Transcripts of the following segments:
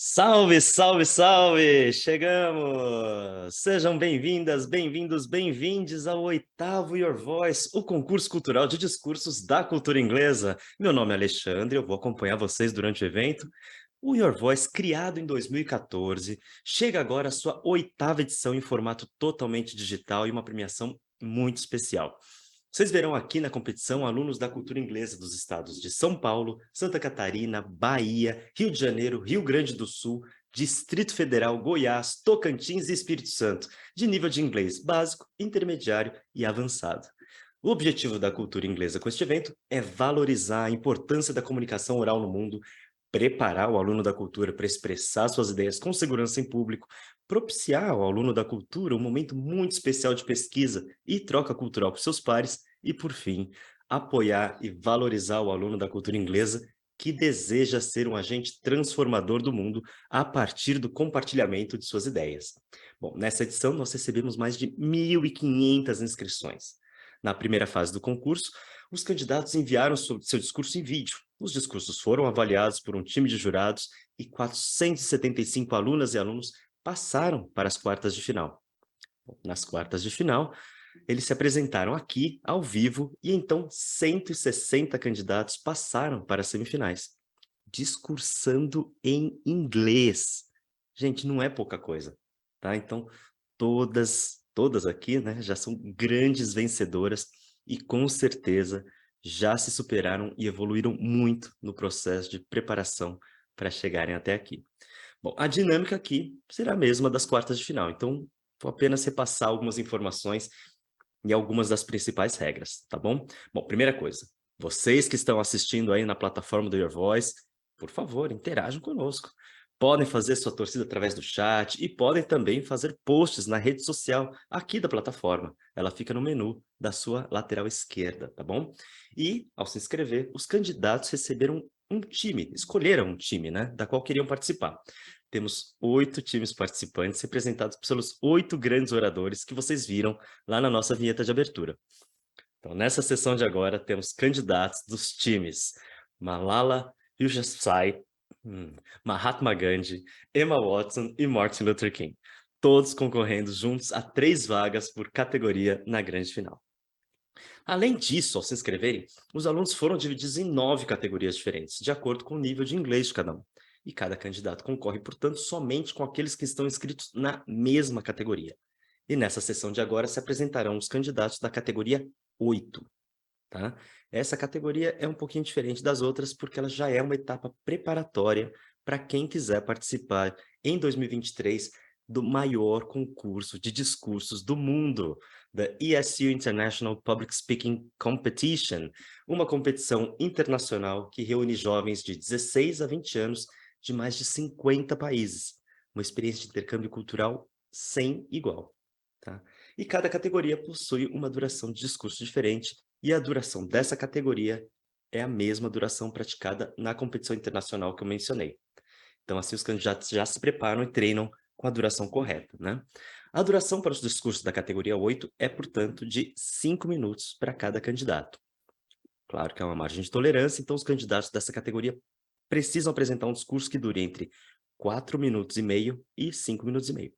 Salve, salve, salve! Chegamos! Sejam bem-vindas, bem-vindos, bem-vindes ao oitavo Your Voice, o concurso cultural de discursos da cultura inglesa. Meu nome é Alexandre, eu vou acompanhar vocês durante o evento. O Your Voice, criado em 2014, chega agora à sua oitava edição em formato totalmente digital e uma premiação muito especial. Vocês verão aqui na competição alunos da cultura inglesa dos estados de São Paulo, Santa Catarina, Bahia, Rio de Janeiro, Rio Grande do Sul, Distrito Federal, Goiás, Tocantins e Espírito Santo, de nível de inglês básico, intermediário e avançado. O objetivo da cultura inglesa com este evento é valorizar a importância da comunicação oral no mundo, preparar o aluno da cultura para expressar suas ideias com segurança em público, propiciar ao aluno da cultura um momento muito especial de pesquisa e troca cultural com seus pares e, por fim, apoiar e valorizar o aluno da cultura inglesa que deseja ser um agente transformador do mundo a partir do compartilhamento de suas ideias. Bom, nessa edição nós recebemos mais de 1.500 inscrições. Na primeira fase do concurso, os candidatos enviaram seu discurso em vídeo. Os discursos foram avaliados por um time de jurados e 475 alunas e alunos passaram para as quartas de final. Nas quartas de final, eles se apresentaram aqui, ao vivo, e então 160 candidatos passaram para as semifinais, discursando em inglês. Gente, não é pouca coisa, tá? Então, todas aqui, né, já são grandes vencedoras e com certeza já se superaram e evoluíram muito no processo de preparação para chegarem até aqui. Bom, a dinâmica aqui será a mesma das quartas de final, então vou apenas repassar algumas informações e algumas das principais regras, tá bom? Bom, primeira coisa, vocês que estão assistindo aí na plataforma do Your Voice, por favor, interajam conosco. Podem fazer sua torcida através do chat e podem também fazer posts na rede social aqui da plataforma. Ela fica no menu da sua lateral esquerda, tá bom? E, ao se inscrever, os candidatos receberam um time, escolheram um time, né, da qual queriam participar. Temos 8 times participantes, representados pelos 8 grandes oradores que vocês viram lá na nossa vinheta de abertura. Então, nessa sessão de agora, temos candidatos dos times Malala Yousafzai, Mahatma Gandhi, Emma Watson e Martin Luther King, todos concorrendo juntos a 3 vagas por categoria na grande final. Além disso, ao se inscreverem, os alunos foram divididos em 9 categorias diferentes, de acordo com o nível de inglês de cada um. E cada candidato concorre, portanto, somente com aqueles que estão inscritos na mesma categoria. E nessa sessão de agora se apresentarão os candidatos da categoria 8. Tá? Essa categoria é um pouquinho diferente das outras, porque ela já é uma etapa preparatória para quem quiser participar em 2023 do maior concurso de discursos do mundo, da ESU International Public Speaking Competition, uma competição internacional que reúne jovens de 16 a 20 anos de mais de 50 países. Uma experiência de intercâmbio cultural sem igual. Tá? E cada categoria possui uma duração de discurso diferente, e a duração dessa categoria é a mesma duração praticada na competição internacional que eu mencionei. Então, assim, os candidatos já se preparam e treinam com a duração correta, né? A duração para os discursos da categoria 8 é, portanto, de 5 minutos para cada candidato. Claro que há uma margem de tolerância, então os candidatos dessa categoria precisam apresentar um discurso que dure entre 4 minutos e meio e 5 minutos e meio.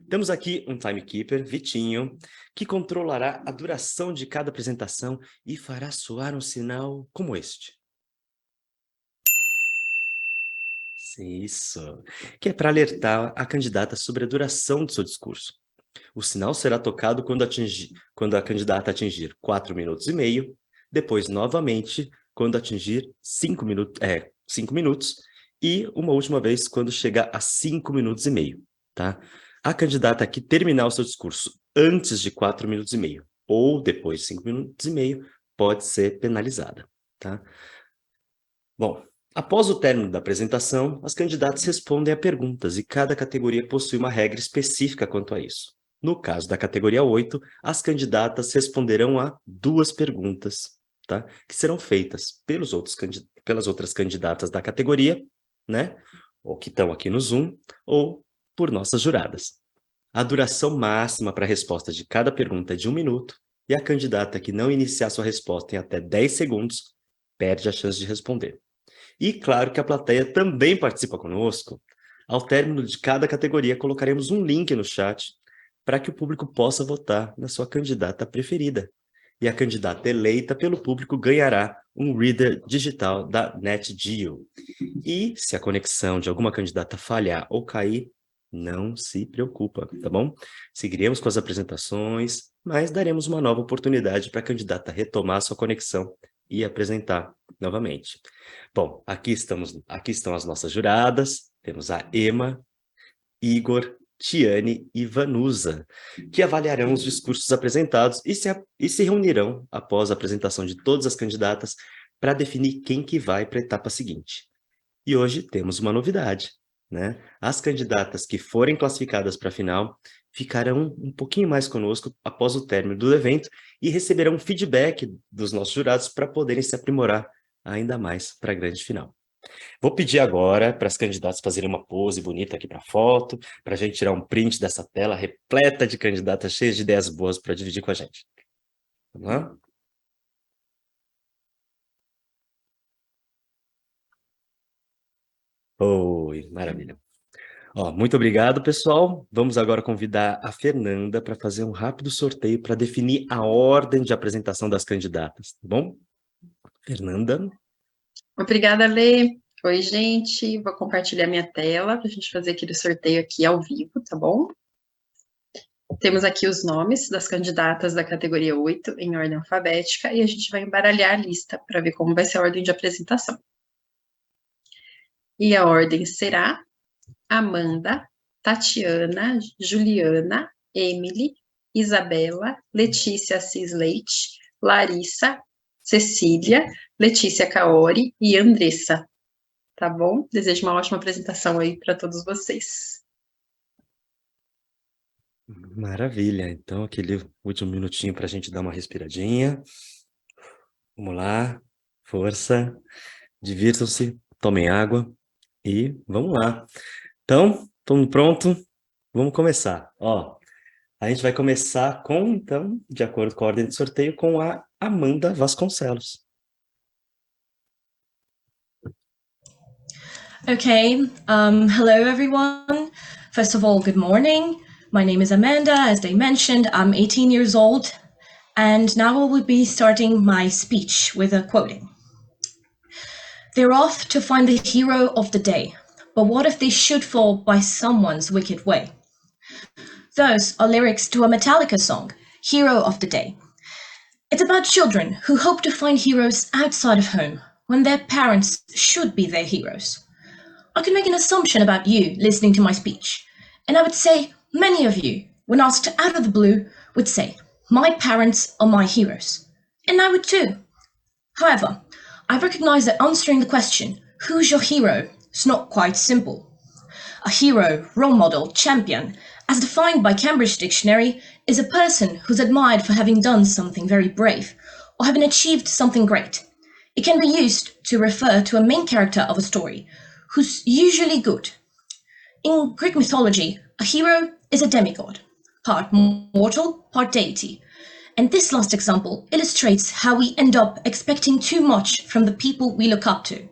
Temos aqui um timekeeper, Vitinho, que controlará a duração de cada apresentação e fará soar um sinal como este. Isso, que é para alertar a candidata sobre a duração do seu discurso. O sinal será tocado quando a candidata atingir 4 minutos e meio, depois novamente quando atingir 5 minutos e uma última vez quando chegar a 5 minutos e meio, tá? A candidata que terminar o seu discurso antes de 4 minutos e meio ou depois de 5 minutos e meio pode ser penalizada, tá? Bom, após o término da apresentação, as candidatas respondem a perguntas e cada categoria possui uma regra específica quanto a isso. No caso da categoria 8, as candidatas responderão a 2 perguntas, tá? Que serão feitas pelas outras candidatas da categoria, né? Ou que estão aqui no Zoom, ou por nossas juradas. A duração máxima para a resposta de cada pergunta é de 1 minuto, e a candidata que não iniciar sua resposta em até 10 segundos perde a chance de responder. E claro que a plateia também participa conosco. Ao término de cada categoria, colocaremos um link no chat para que o público possa votar na sua candidata preferida. E a candidata eleita pelo público ganhará um reader digital da NetGeo. E se a conexão de alguma candidata falhar ou cair, não se preocupa, tá bom? Seguiremos com as apresentações, mas daremos uma nova oportunidade para a candidata retomar sua conexão e apresentar novamente. Bom, aqui estão as nossas juradas. Temos a Emma, Igor, Tiane e Vanusa, que avaliarão os discursos apresentados e se reunirão após a apresentação de todas as candidatas para definir quem que vai para a etapa seguinte. E hoje temos uma novidade, né? As candidatas que forem classificadas para a final ficarão um pouquinho mais conosco após o término do evento e receberão feedback dos nossos jurados para poderem se aprimorar ainda mais para a grande final. Vou pedir agora para as candidatas fazerem uma pose bonita aqui para a foto, para a gente tirar um print dessa tela repleta de candidatas cheias de ideias boas para dividir com a gente. Vamos lá? Oi, maravilha. Ó, muito obrigado, pessoal. Vamos agora convidar a Fernanda para fazer um rápido sorteio para definir a ordem de apresentação das candidatas, tá bom? Fernanda. Obrigada, Lê. Oi, gente. Vou compartilhar minha tela para a gente fazer aquele sorteio aqui ao vivo, tá bom? Temos aqui os nomes das candidatas da categoria 8 em ordem alfabética e a gente vai embaralhar a lista para ver como vai ser a ordem de apresentação. E a ordem será Amanda, Tatiana, Juliana, Emily, Isabela, Letícia Assis Leite, Larissa, Cecília, Letícia Caori e Andressa. Tá bom? Desejo uma ótima apresentação aí para todos vocês. Maravilha. Então, aquele último minutinho para a gente dar uma respiradinha. Vamos lá. Força. Divirtam-se. Tomem água. E vamos lá. Então, estamos pronto? Vamos começar. Ó, a gente vai começar com, então, de acordo com a ordem de sorteio, com a Amanda Vasconcelos. Okay, hello everyone. First of all, good morning. My name is Amanda, as they mentioned. I'm 18 years old, and now I will be starting my speech with a quoting. They're off to find the hero of the day, but what if they should fall by someone's wicked way? Those are lyrics to a Metallica song, Hero of the Day. It's about children who hope to find heroes outside of home, when their parents should be their heroes. I could make an assumption about you listening to my speech, and I would say many of you, when asked out of the blue, would say, my parents are my heroes. And I would too. However, I recognize that answering the question, who's your hero, is not quite simple. A hero, role model, champion, as defined by Cambridge Dictionary, is a person who's admired for having done something very brave, or having achieved something great. It can be used to refer to a main character of a story, who's usually good. In Greek mythology, a hero is a demigod, part mortal, part deity. And this last example illustrates how we end up expecting too much from the people we look up to.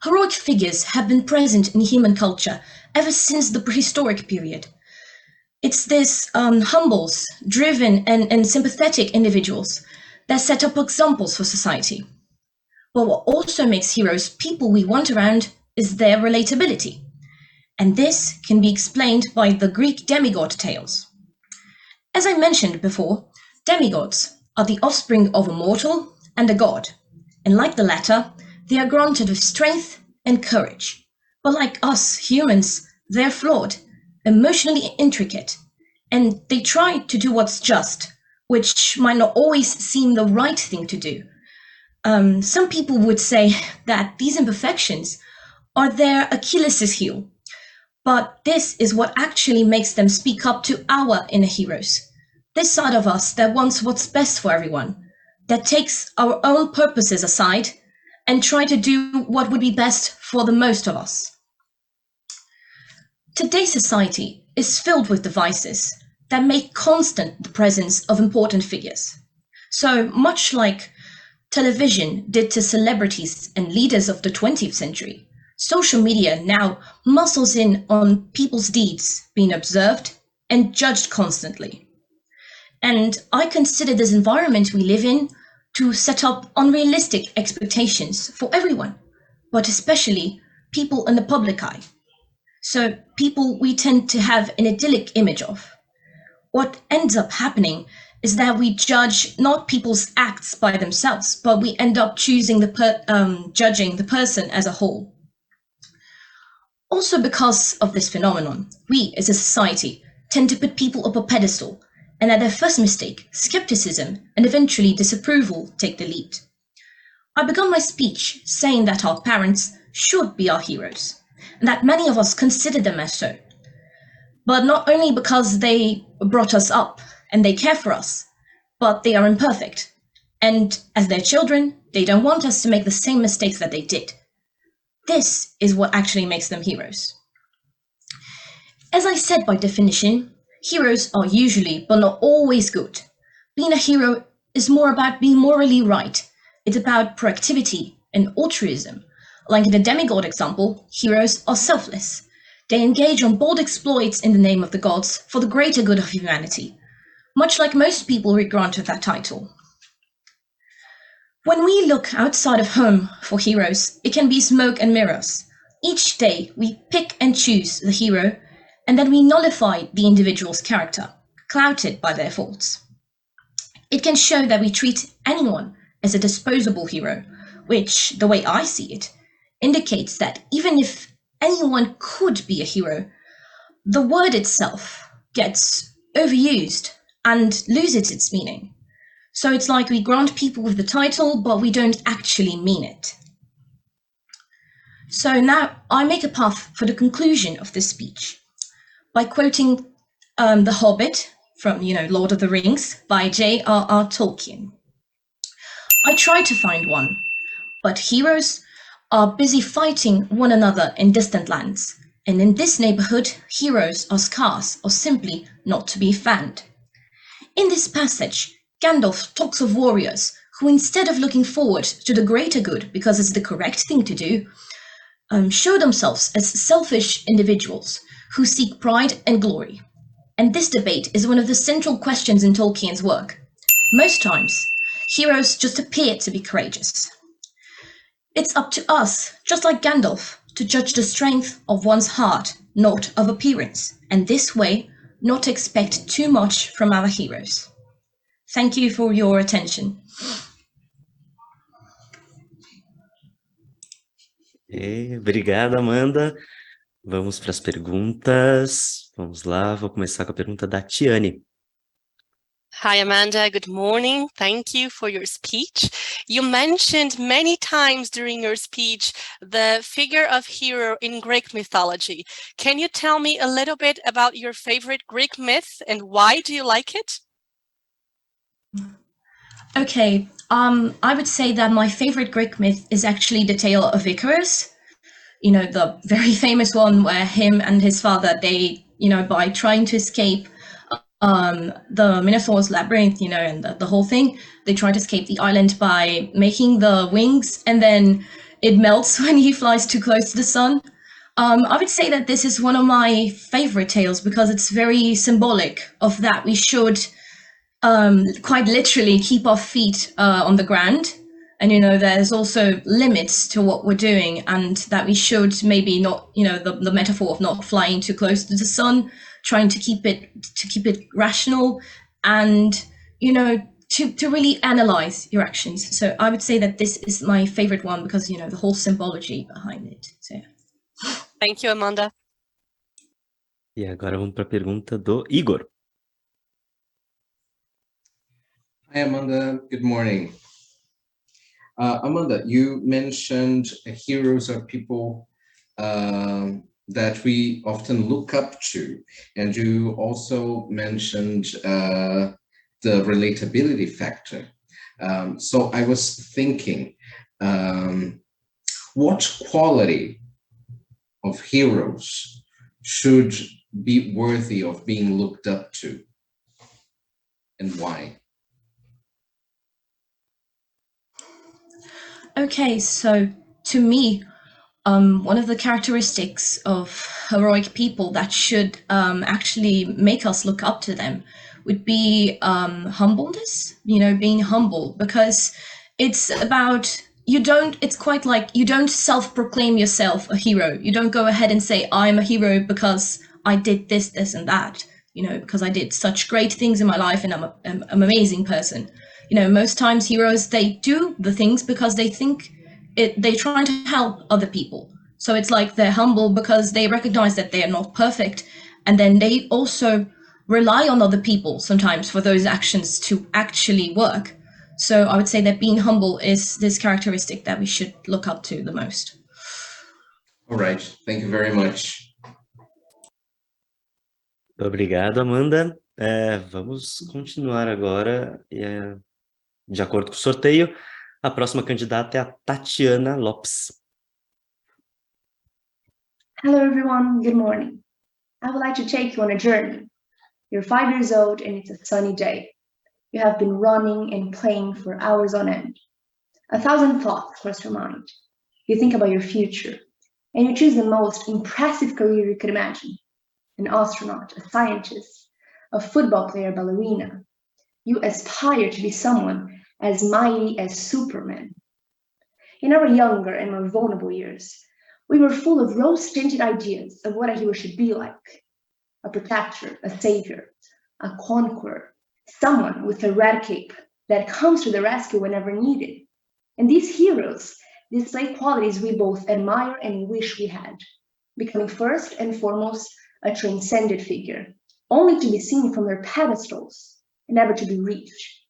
Heroic figures have been present in human culture ever since the prehistoric period. It's this humbles, driven, and sympathetic individuals that set up examples for society. But what also makes heroes people we want around is their relatability. And this can be explained by the Greek demigod tales. As I mentioned before, demigods are the offspring of a mortal and a god. And like the latter, they are granted with strength and courage. But like us humans, they're flawed, emotionally intricate, and they try to do what's just, which might not always seem the right thing to do. Some people would say that these imperfections are their Achilles' heel, but this is what actually makes them speak up to our inner heroes. This side of us that wants what's best for everyone, that takes our own purposes aside and try to do what would be best for the most of us. Today's society is filled with devices that make constant the presence of important figures. So much like television did to celebrities and leaders of the 20th century, Social media now muscles in on people's deeds being observed and judged constantly. And I consider this environment we live in to set up unrealistic expectations for everyone, but especially people in the public eye. So people we tend to have an idyllic image of. What ends up happening is that we judge not people's acts by themselves, but we end up judging the person as a whole. Also, because of this phenomenon, we as a society tend to put people up a pedestal, and at their first mistake, skepticism and eventually disapproval take the lead. I began my speech saying that our parents should be our heroes, and that many of us consider them as so. But not only because they brought us up and they care for us, but they are imperfect. And as their children, they don't want us to make the same mistakes that they did. This is what actually makes them heroes. As I said by definition, heroes are usually, but not always, good. Being a hero is more about being morally right. It's about proactivity and altruism. Like in the demigod example, heroes are selfless. They engage on bold exploits in the name of the gods for the greater good of humanity, much like most people we're granted that title. When we look outside of home for heroes, it can be smoke and mirrors. Each day we pick and choose the hero, and then we nullify the individual's character, clouded by their faults. It can show that we treat anyone as a disposable hero, which, the way I see it, indicates that even if anyone could be a hero, the word itself gets overused and loses its meaning. So it's like we grant people with the title, but we don't actually mean it. So now I make a path for the conclusion of this speech by quoting The Hobbit from, Lord of the Rings by J.R.R. Tolkien. I tried to find one, but heroes are busy fighting one another in distant lands, and in this neighborhood, heroes are scarce or simply not to be found. In this passage, Gandalf talks of warriors who, instead of looking forward to the greater good because it's the correct thing to do, show themselves as selfish individuals who seek pride and glory. And this debate is one of the central questions in Tolkien's work. Most times, heroes just appear to be courageous. It's up to us, just like Gandalf, to judge the strength of one's heart, not of appearance, and this way, not expect too much from our heroes. Thank you for your attention. Obrigado, Amanda. Vamos para as perguntas. Vamos lá, vou começar com a pergunta da Tiane. Hi, Amanda. Good morning. Thank you for your speech. You mentioned many times during your speech the figure of hero in Greek mythology. Can you tell me a little bit about your favorite Greek myth and why do you like it? Okay, I would say that my favorite Greek myth is actually the tale of Icarus. The very famous one where him and his father, they, by trying to escape the Minotaur's labyrinth, and the whole thing, they try to escape the island by making the wings, and then it melts when he flies too close to the sun. I would say that this is one of my favorite tales because it's very symbolic of that we should quite literally keep our feet on the ground. And, there's also limits to what we're doing, and that we should maybe not, the metaphor of not flying too close to the sun, trying to keep it rational, and, to really analyze your actions. So I would say that this is my favorite one because, the whole symbology behind it. So, yeah. Thank you, Amanda. E agora vamos para a pergunta do Igor. Hi, Amanda. Good morning. Amanda, you mentioned heroes are people that we often look up to, and you also mentioned the relatability factor. So I was thinking, what quality of heroes should be worthy of being looked up to, and why? Okay, so to me, one of the characteristics of heroic people that should actually make us look up to them would be humbleness, being humble, because it's about, it's quite like you don't self-proclaim yourself a hero. You don't go ahead and say, I'm a hero because I did this, this, and that, because I did such great things in my life and I'm an amazing person. Most times heroes, they do the things because they think they're trying to help other people. So it's like they're humble because they recognize that they are not perfect. And then they also rely on other people sometimes for those actions to actually work. So I would say that being humble is this characteristic that we should look up to the most. All right, thank you very much. Obrigado, Amanda. Vamos continuar agora, de acordo com o sorteio. A próxima candidata é a Tatiana Lopes. Hello everyone, good morning. I would like to take you on a journey. You're 5 years old and it's a sunny day. You have been running and playing for hours on end. 1,000 thoughts cross your mind. You think about your future and you choose the most impressive career you could imagine. An astronaut, a scientist, a football player, ballerina. You aspire to be someone as mighty as Superman. In our younger and more vulnerable years, we were full of rose-tinted ideas of what a hero should be like. A protector, a savior, a conqueror, someone with a red cape that comes to the rescue whenever needed. And these heroes display qualities we both admire and wish we had, becoming first and foremost a transcendent figure, only to be seen from their pedestals and never to be reached.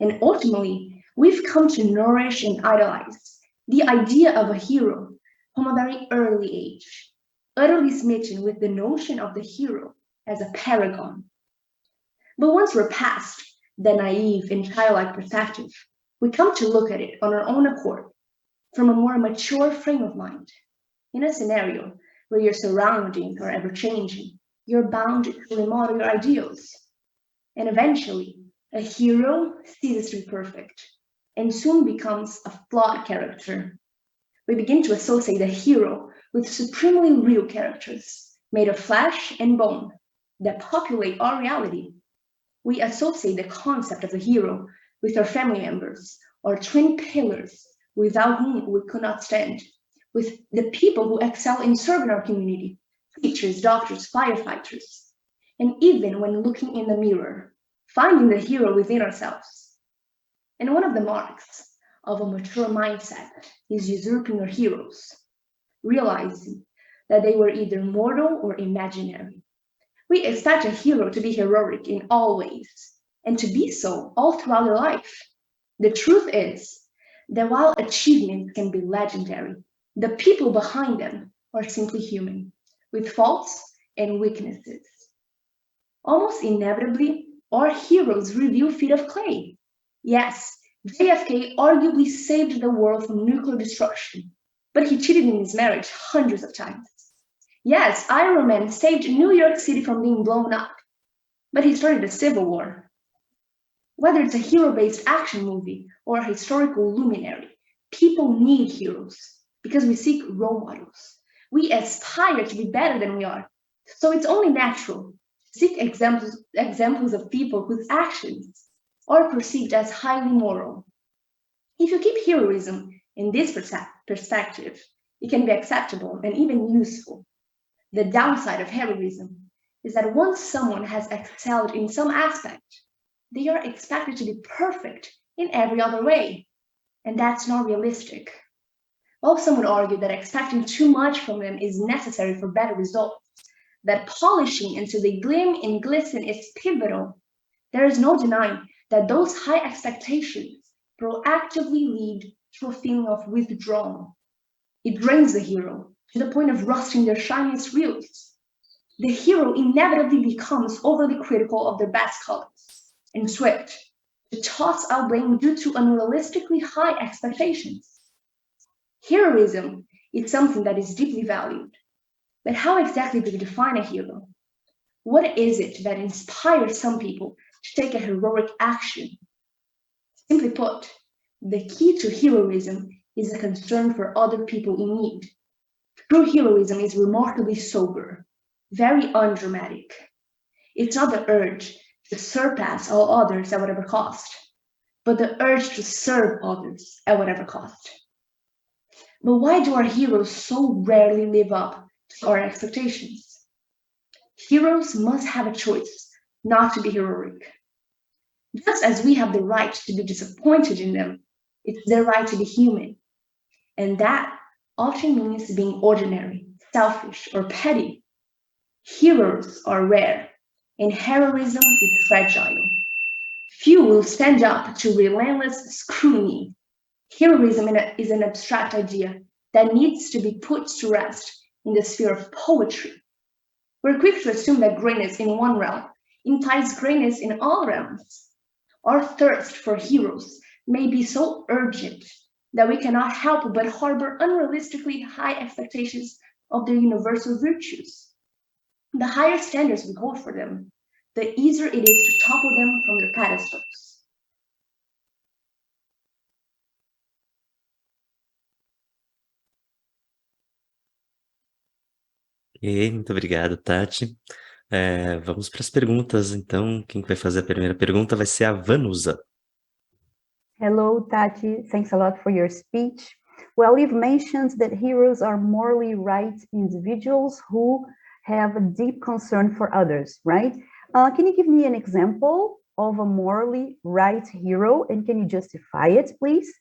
And ultimately, we've come to nourish and idolize the idea of a hero from a very early age, utterly smitten with the notion of the hero as a paragon. But once we're past the naive and childlike perspective, we come to look at it on our own accord, from a more mature frame of mind. In a scenario where your surroundings are ever-changing, you're bound to remodel your ideals. And eventually, a hero ceases to be perfect and soon becomes a flawed character. We begin to associate a hero with supremely real characters made of flesh and bone that populate our reality. We associate the concept of a hero with our family members or twin pillars without whom we could not stand, with the people who excel in serving our community, teachers, doctors, firefighters. And even when looking in the mirror, finding the hero within ourselves. And one of the marks of a mature mindset is usurping our heroes, realizing that they were either mortal or imaginary. We expect a hero to be heroic in all ways, and to be so all throughout their life. The truth is that while achievements can be legendary, the people behind them are simply human, with faults and weaknesses. Almost inevitably, our heroes reveal feet of clay. Yes, JFK arguably saved the world from nuclear destruction, but he cheated in his marriage hundreds of times. Yes, Iron Man saved New York City from being blown up, but he started a civil war. Whether it's a hero-based action movie or a historical luminary, people need heroes because we seek role models. We aspire to be better than we are, so it's only natural to seek examples of people whose actions are perceived as highly moral. If you keep heroism in this perspective, it can be acceptable and even useful. The downside of heroism is that once someone has excelled in some aspect, they are expected to be perfect in every other way, and that's not realistic. While some would argue that expecting too much from them is necessary for better results, that polishing until they gleam and glisten is pivotal, there is no denying that those high expectations proactively lead to a feeling of withdrawal. It drains the hero to the point of rusting their shiniest wheels. The hero inevitably becomes overly critical of their best colors and swift to toss out blame due to unrealistically high expectations. Heroism is something that is deeply valued, but how exactly do we define a hero? What is it that inspires some people to take a heroic action? Simply put, the key to heroism is a concern for other people in need. True heroism is remarkably sober, very undramatic. It's not the urge to surpass all others at whatever cost, but the urge to serve others at whatever cost. But why do our heroes so rarely live up to our expectations? Heroes must have a choice not to be heroic. Just as we have the right to be disappointed in them, it's their right to be human. And that often means being ordinary, selfish, or petty. Heroes are rare, and heroism is fragile. Few will stand up to relentless scrutiny. Heroism is an abstract idea that needs to be put to rest in the sphere of poetry. We're quick to assume that greatness in one realm implies greatness in all realms. Our thirst for heroes may be so urgent that we cannot help but harbor unrealistically high expectations of their universal virtues. The higher standards we hold for them, the easier it is to topple them from their pedestals. Ok, muito obrigado, Tati. Vamos para as perguntas, então. Quem vai fazer a primeira pergunta vai ser a Vanusa. Hello, Tati. Thanks a lot for your speech. Well, you've mentioned that heroes are morally right individuals who have a deep concern for others, right? Can you give me an example of a morally right hero, and can you justify it, please?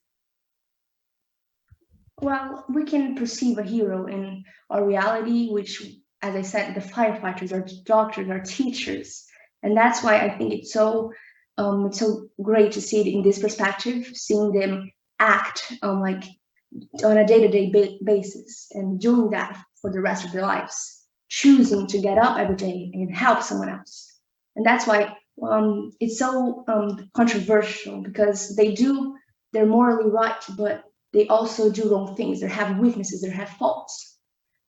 Well, we can perceive a hero in our reality, which, as I said, the firefighters, our doctors, our teachers. And that's why I think it's so great to see it in this perspective, seeing them act like on a day-to-day basis and doing that for the rest of their lives, choosing to get up every day and help someone else. And that's why it's so controversial, because they're morally right, but they also do wrong things. They have weaknesses, they have faults.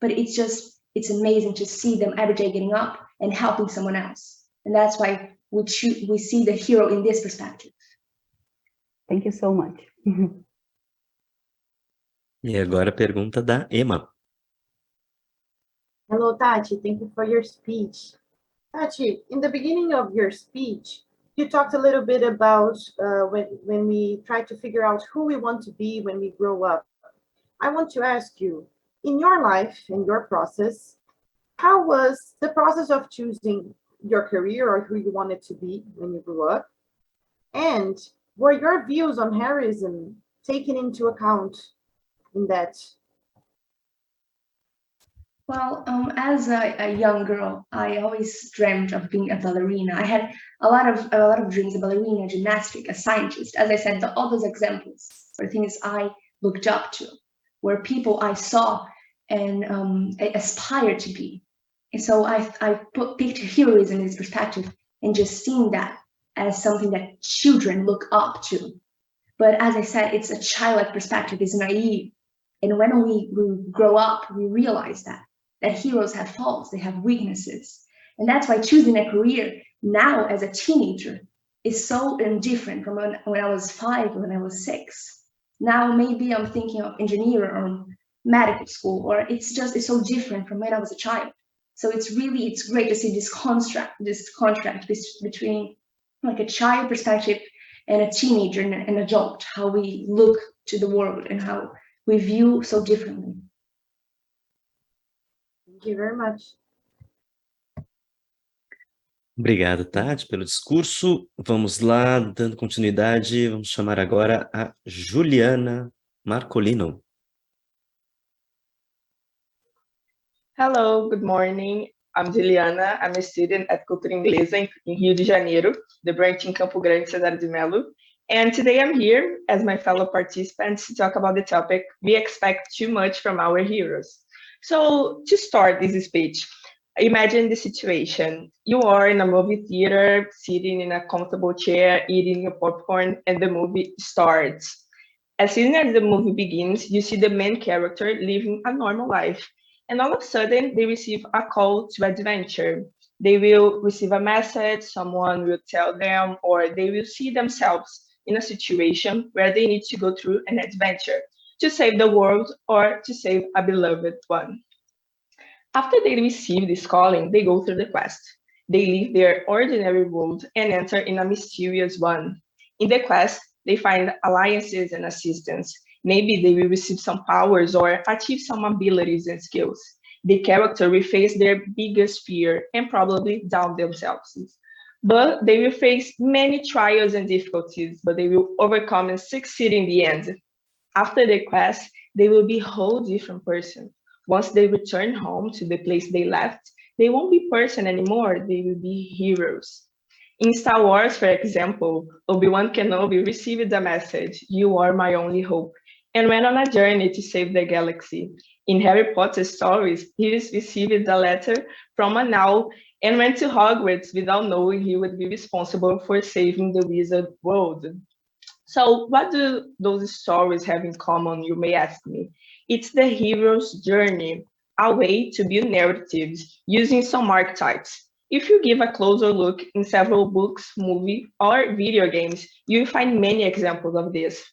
But it's amazing to see them every day getting up and helping someone else. And that's why we see the hero in this perspective. Thank you so much. E agora a pergunta da Emma. Hello, Tati. Thank you for your speech. Tati, in the beginning of your speech, you talked a little bit about when we try to figure out who we want to be when we grow up. I want to ask you, in your life, in your process, how was the process of choosing your career or who you wanted to be when you grew up? And were your views on heroism taken into account in that? Well, as a young girl, I always dreamt of being a ballerina. I had a lot of dreams: a ballerina, gymnastic, a scientist. As I said, all those examples were things I looked up to, were people I saw and aspired to be. And so I picked heroism in this perspective, and just seeing that as something that children look up to. But as I said, it's a childlike perspective, it's naive. And when we grow up, we realize that heroes have faults, they have weaknesses. And that's why choosing a career now as a teenager is so different from when I was 5 or when I was 6. Now maybe I'm thinking of engineer or medical school, or it's so different from when I was a child. So it's great to see this contrast between like a child perspective and a teenager and an adult, how we look to the world and how we view so differently. Thank you very much. Obrigado, Tati, pelo discurso. Vamos lá, dando continuidade, vamos chamar agora a Juliana Marcolino. Hello, good morning. I'm Juliana. I'm a student at Cultura Inglesa in Rio de Janeiro, the branch in Campo Grande, Cesar de Melo. And today I'm here as my fellow participants to talk about the topic, we expect too much from our heroes. So to start this speech, imagine the situation. You are in a movie theater, sitting in a comfortable chair, eating your popcorn, and the movie starts. As soon as the movie begins, you see the main character living a normal life. And all of a sudden, they receive a call to adventure. They will receive a message, someone will tell them, or they will see themselves in a situation where they need to go through an adventure. to save the world, or to save a beloved one. After they receive this calling, they go through the quest. They leave their ordinary world and enter in a mysterious one. In the quest, they find alliances and assistance. Maybe they will receive some powers or achieve some abilities and skills. The character will face their biggest fear and probably doubt themselves. But they will face many trials and difficulties, but they will overcome and succeed in the end. After the quest, they will be a whole different person. Once they return home to the place they left, they won't be person anymore, they will be heroes. In Star Wars, for example, Obi-Wan Kenobi received the message, "You are my only hope," and went on a journey to save the galaxy. In Harry Potter stories, he received a letter from an owl and went to Hogwarts without knowing he would be responsible for saving the wizard world. So what do those stories have in common, you may ask me? It's the hero's journey, a way to build narratives using some archetypes. If you give a closer look in several books, movies, or video games, you'll find many examples of this.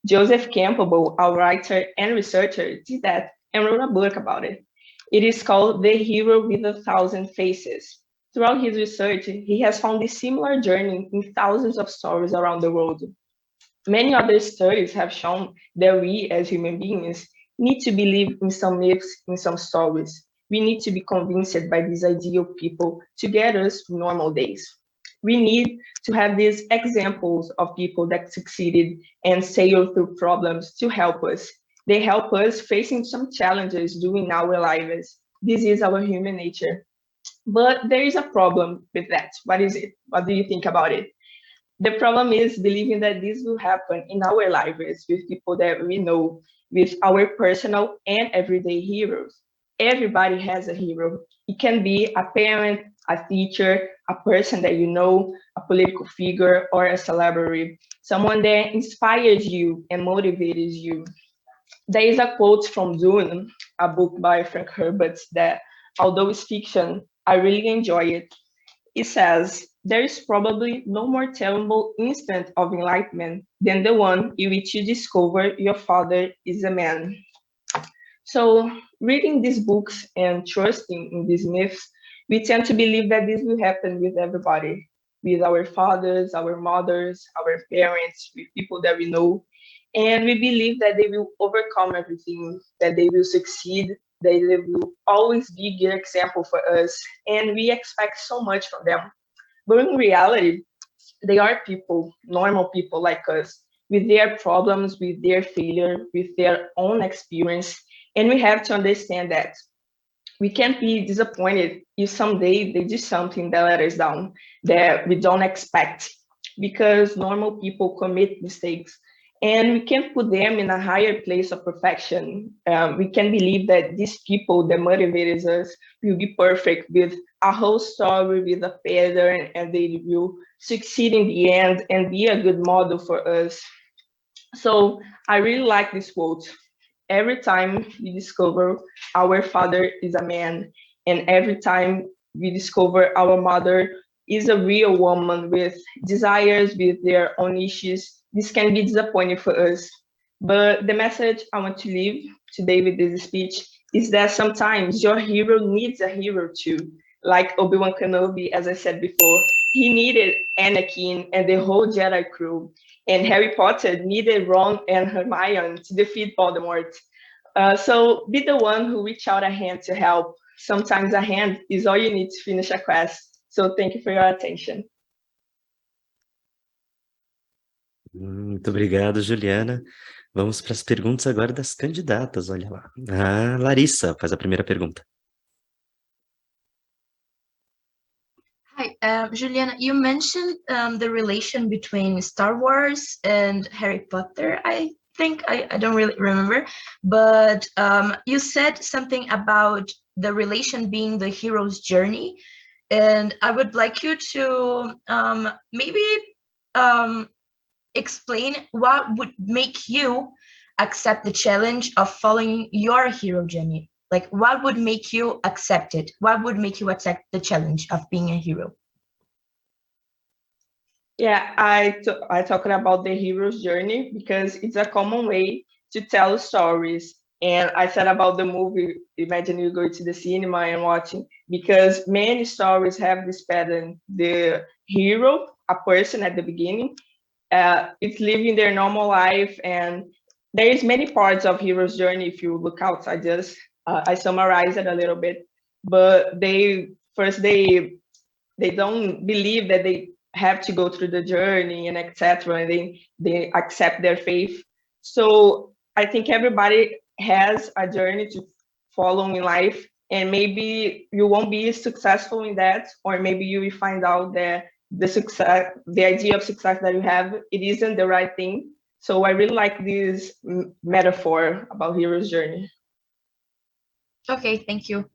Joseph Campbell, a writer and researcher, did that and wrote a book about it. It is called The Hero with 1,000 Faces. Throughout his research, he has found a similar journey in thousands of stories around the world. Many other studies have shown that we, as human beings, need to believe in some myths, in some stories. We need to be convinced by these ideal people to get us through normal days. We need to have these examples of people that succeeded and sailed through problems to help us. They help us facing some challenges during our lives. This is our human nature. But there is a problem with that. What is it? What do you think about it? The problem is believing that this will happen in our lives with people that we know, with our personal and everyday heroes. Everybody has a hero. It can be a parent, a teacher, a person that you know, a political figure, or a celebrity, someone that inspires you and motivates you. There is a quote from Dune, a book by Frank Herbert, that although it's fiction, I really enjoy it. It says, "There is probably no more terrible instant of enlightenment than the one in which you discover your father is a man." So, reading these books and trusting in these myths, we tend to believe that this will happen with everybody, with our fathers, our mothers, our parents, with people that we know. And we believe that they will overcome everything, that they will succeed, that they will always be a good example for us, and we expect so much from them. But in reality, they are people, normal people like us, with their problems, with their failure, with their own experience, and we have to understand that we can't be disappointed if someday they do something that let us down, that we don't expect, because normal people commit mistakes. And we can't put them in a higher place of perfection. We can believe that these people that motivates us will be perfect with a whole story, with a pattern, and they will succeed in the end and be a good model for us. So I really like this quote. Every time we discover our father is a man, and every time we discover our mother is a real woman with desires, with their own issues, this can be disappointing for us. But the message I want to leave today with this speech is that sometimes your hero needs a hero too. Like Obi-Wan Kenobi, as I said before, he needed Anakin and the whole Jedi crew. And Harry Potter needed Ron and Hermione to defeat Voldemort. So be the one who reach out a hand to help. Sometimes a hand is all you need to finish a quest. So thank you for your attention. Muito obrigado, Juliana. Vamos para as perguntas agora das candidatas, olha lá. A Larissa faz a primeira pergunta. Hi, Juliana, you mentioned the relation between Star Wars and Harry Potter, I think. I don't really remember, but you said something about the relation being the hero's journey, and I would like you to maybe explain what would make you accept the challenge of following your hero journey. Like, what would make you accept it? What would make you accept the challenge of being a hero? Yeah, I talked about the hero's journey because it's a common way to tell stories. And I said about the movie, imagine you go to the cinema and watching, because many stories have this pattern. The hero, a person at the beginning, it's living their normal life, and there is many parts of hero's journey. If you look out, I summarize it a little bit, but they don't believe that they have to go through the journey and etc. And they accept their faith. So I think everybody has a journey to follow in life, and maybe you won't be successful in that, or maybe you will find out that the idea of success that you have, it isn't the right thing. So I really like this metaphor about hero's journey. Okay, thank you.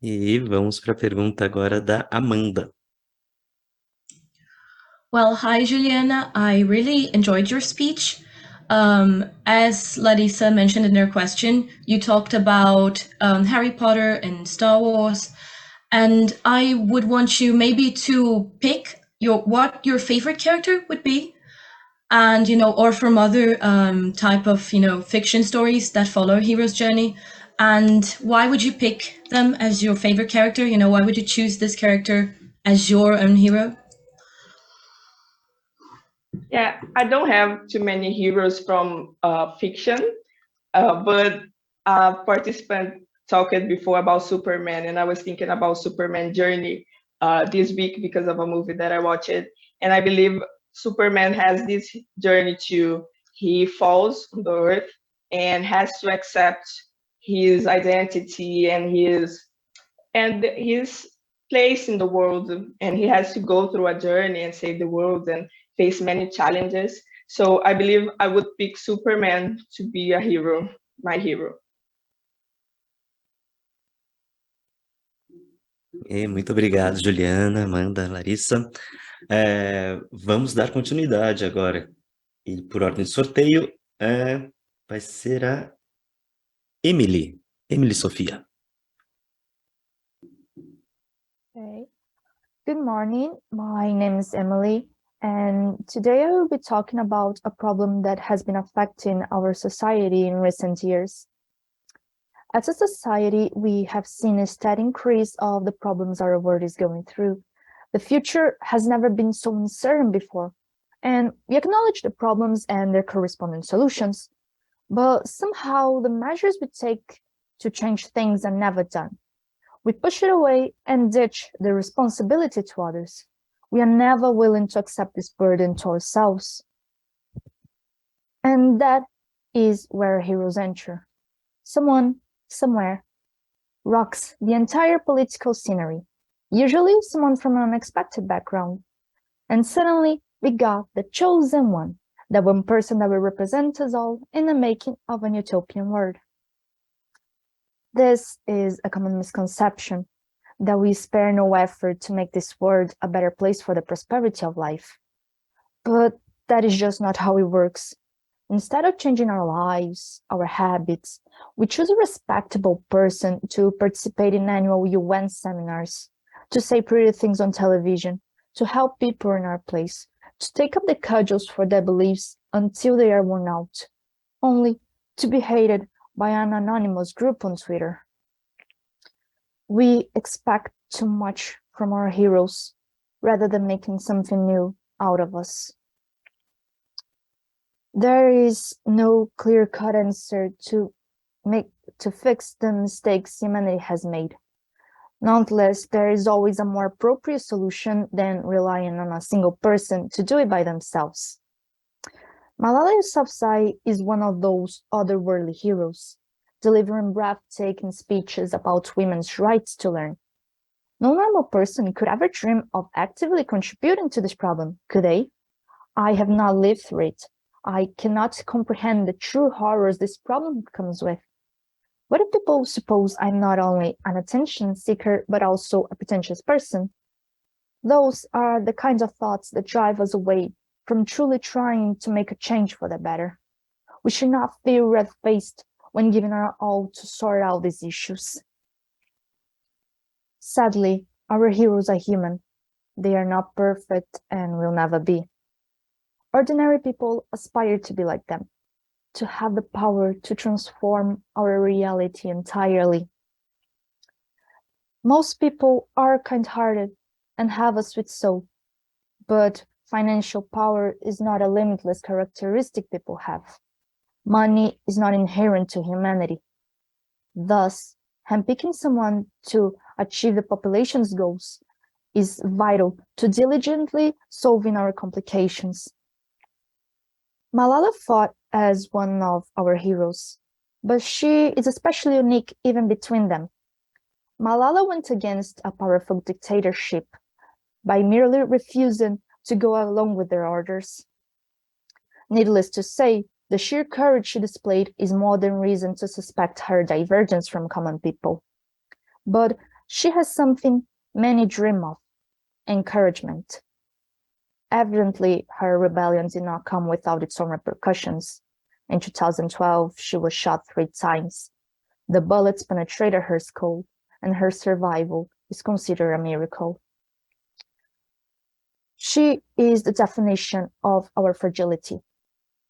E vamos para a pergunta agora da Amanda. Well, hi, Juliana. I really enjoyed your speech. As Larissa mentioned in her question, you talked about Harry Potter and Star Wars, and I would want you maybe to pick what your favorite character would be, and or from other type of fiction stories that follow a hero's journey, and why would you pick them as your favorite character? Why would you choose this character as your own hero? Yeah, I don't have too many heroes from fiction, but a participant talked before about Superman, and I was thinking about Superman journey this week because of a movie that I watched. And I believe Superman has this journey too. He falls on the earth and has to accept his identity and his place in the world, and he has to go through a journey and save the world and face many challenges. So I believe I would pick Superman to be a hero, my hero. Muito obrigado, Juliana, Amanda, Larissa. Vamos dar continuidade agora. E por ordem de sorteio, vai ser a Emily Sofia. Okay. Good morning. My name is Emily, and today I will be talking about a problem that has been affecting our society in recent years. As a society, we have seen a steady increase of the problems our world is going through. The future has never been so uncertain before, and we acknowledge the problems and their corresponding solutions, but somehow the measures we take to change things are never done. We push it away and ditch the responsibility to others. We are never willing to accept this burden to ourselves. And that is where heroes enter. Someone, somewhere, rocks the entire political scenery, usually someone from an unexpected background. And suddenly, we got the chosen one, the one person that will represent us all in the making of an utopian world. This is a common misconception, that we spare no effort to make this world a better place for the prosperity of life. But that is just not how it works. Instead of changing our lives, our habits, we choose a respectable person to participate in annual UN seminars, to say pretty things on television, to help people in our place, to take up the cudgels for their beliefs until they are worn out, only to be hated by an anonymous group on Twitter. We expect too much from our heroes, rather than making something new out of us. There is no clear-cut answer to fix the mistakes humanity has made. Nonetheless, there is always a more appropriate solution than relying on a single person to do it by themselves. Malala Yousafzai is one of those otherworldly heroes, delivering breathtaking speeches about women's rights to learn. No normal person could ever dream of actively contributing to this problem, could they? I have not lived through it. I cannot comprehend the true horrors this problem comes with. What if people suppose I'm not only an attention seeker, but also a pretentious person? Those are the kinds of thoughts that drive us away from truly trying to make a change for the better. We should not feel red-faced when giving our all to sort out these issues. Sadly, our heroes are human. They are not perfect and will never be. Ordinary people aspire to be like them, to have the power to transform our reality entirely. Most people are kind-hearted and have a sweet soul, but financial power is not a limitless characteristic people have. Money is not inherent to humanity. Thus, handpicking someone to achieve the population's goals is vital to diligently solving our complications. Malala fought as one of our heroes, but she is especially unique even between them. Malala went against a powerful dictatorship by merely refusing to go along with their orders. Needless to say, the sheer courage she displayed is more than reason to suspect her divergence from common people. But she has something many dream of: encouragement. Evidently, her rebellion did not come without its own repercussions. In 2012, she was shot 3 times. The bullets penetrated her skull, and her survival is considered a miracle. She is the definition of our fragility,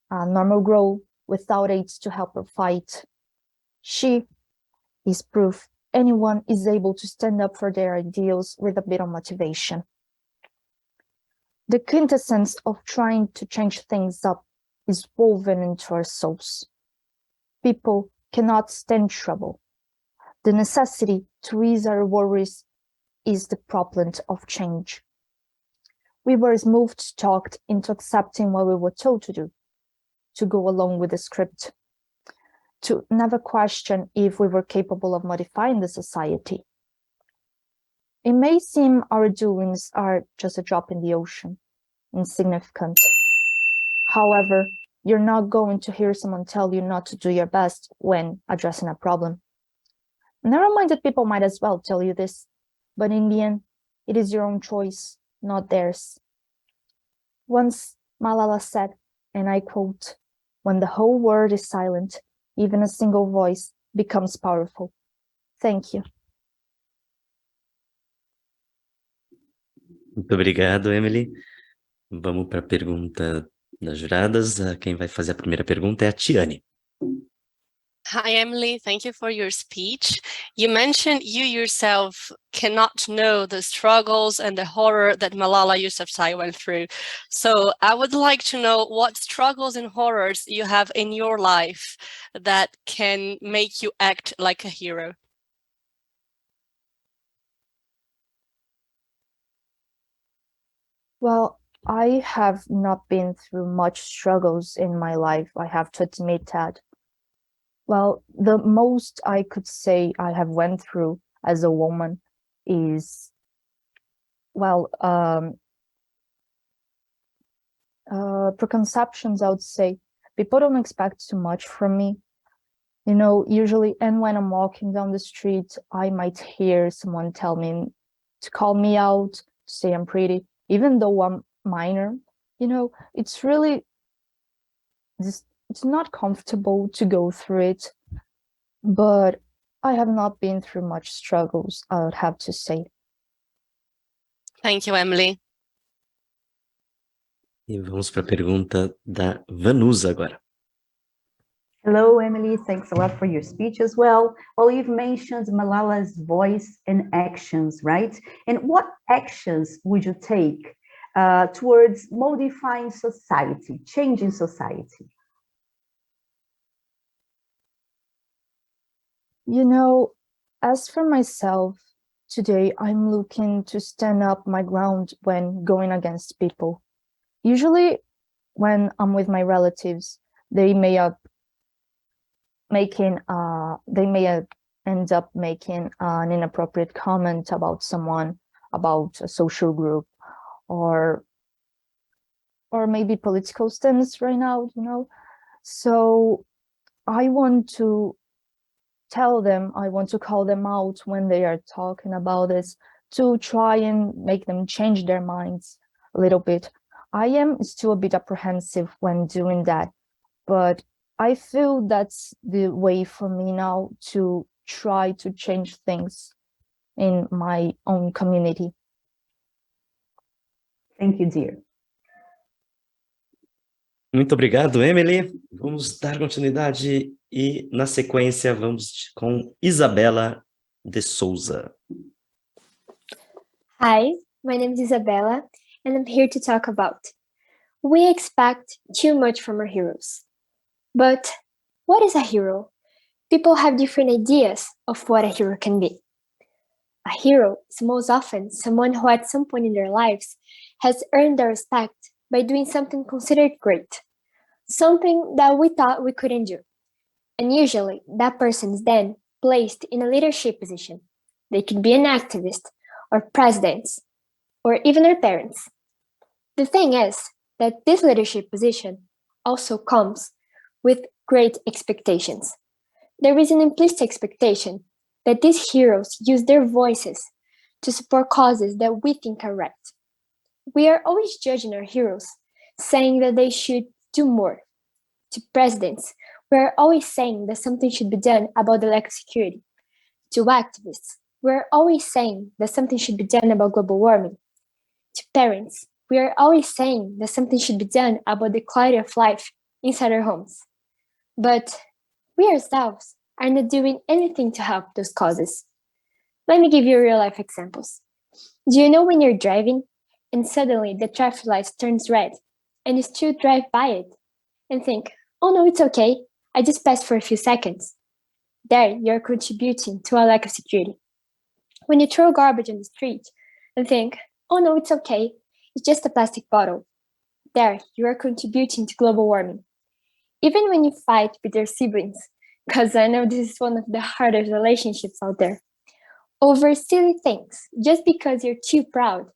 a normal girl without aids to help her fight. She is proof anyone is able to stand up for their ideals with a bit of motivation. The quintessence of trying to change things up is woven into our souls. People cannot stand trouble. The necessity to ease our worries is the propellant of change. We were moved, talked into accepting what we were told to do, to go along with the script, to never question if we were capable of modifying the society. It may seem our doings are just a drop in the ocean, insignificant. However, you're not going to hear someone tell you not to do your best when addressing a problem. Narrow-minded people might as well tell you this, but in the end, it is your own choice, not theirs. Once Malala said, and I quote, "When the whole world is silent, even a single voice becomes powerful." Thank you. Muito obrigado, Emily. Vamos para a pergunta das juradas. Quem vai fazer a primeira pergunta é a Tiane. Hi, Emily. Thank you for your speech. You mentioned you yourself cannot know the struggles and the horror that Malala Yousafzai went through. So I would like to know what struggles and horrors you have in your life that can make you act like a hero. Well, I have not been through much struggles in my life, I have to admit that. Well, the most I could say I have went through as a woman is, well, preconceptions, I would say. People don't expect too much from me. You know, usually, and when I'm walking down the street, I might hear someone tell me to call me out, to say I'm pretty, even though I'm minor. You know, it's really just, it's not comfortable to go through it, but I have not been through much struggles, I would have to say. Thank you, Emily. E vamos para a pergunta da Vanusa agora. Hello, Emily. Thanks a lot for your speech as well. Well, you've mentioned Malala's voice and actions, right? And what actions would you take towards modifying society, changing society? You know, as for myself, today I'm looking to stand up my ground when going against people. Usually when I'm with my relatives, they may end up making an inappropriate comment about someone, about a social group, or maybe political stance right now, you know. So I want to tell them, I want to call them out when they are talking about this, to try and make them change their minds a little bit. I am still a bit apprehensive when doing that, but I feel that's the way for me now to try to change things in my own community. Thank you, dear. Muito obrigado, Emily. Vamos dar continuidade e, na sequência, vamos com Isabela de Souza. Hi, my name is Isabella, and I'm here to talk about we expect too much from our heroes. But what is a hero? People have different ideas of what a hero can be. A hero is most often someone who at some point in their lives has earned their respect by doing something considered great, something that we thought we couldn't do. And usually that person is then placed in a leadership position. They could be an activist, or presidents, or even our parents. The thing is that this leadership position also comes with great expectations. There is an implicit expectation that these heroes use their voices to support causes that we think are right. We are always judging our heroes, saying that they should do more. To presidents, we are always saying that something should be done about the lack of security. To activists, we are always saying that something should be done about global warming. To parents, we are always saying that something should be done about the quality of life inside our homes. But we ourselves are not doing anything to help those causes. Let me give you real life examples. Do you know when you're driving and suddenly the traffic light turns red and you still drive by it and think, oh no, it's okay, I just passed for a few seconds. There, you're contributing to a lack of security. When you throw garbage on the street and think, oh no, it's okay, it's just a plastic bottle. There, you are contributing to global warming. Even when you fight with your siblings, because I know this is one of the hardest relationships out there, over silly things, just because you're too proud,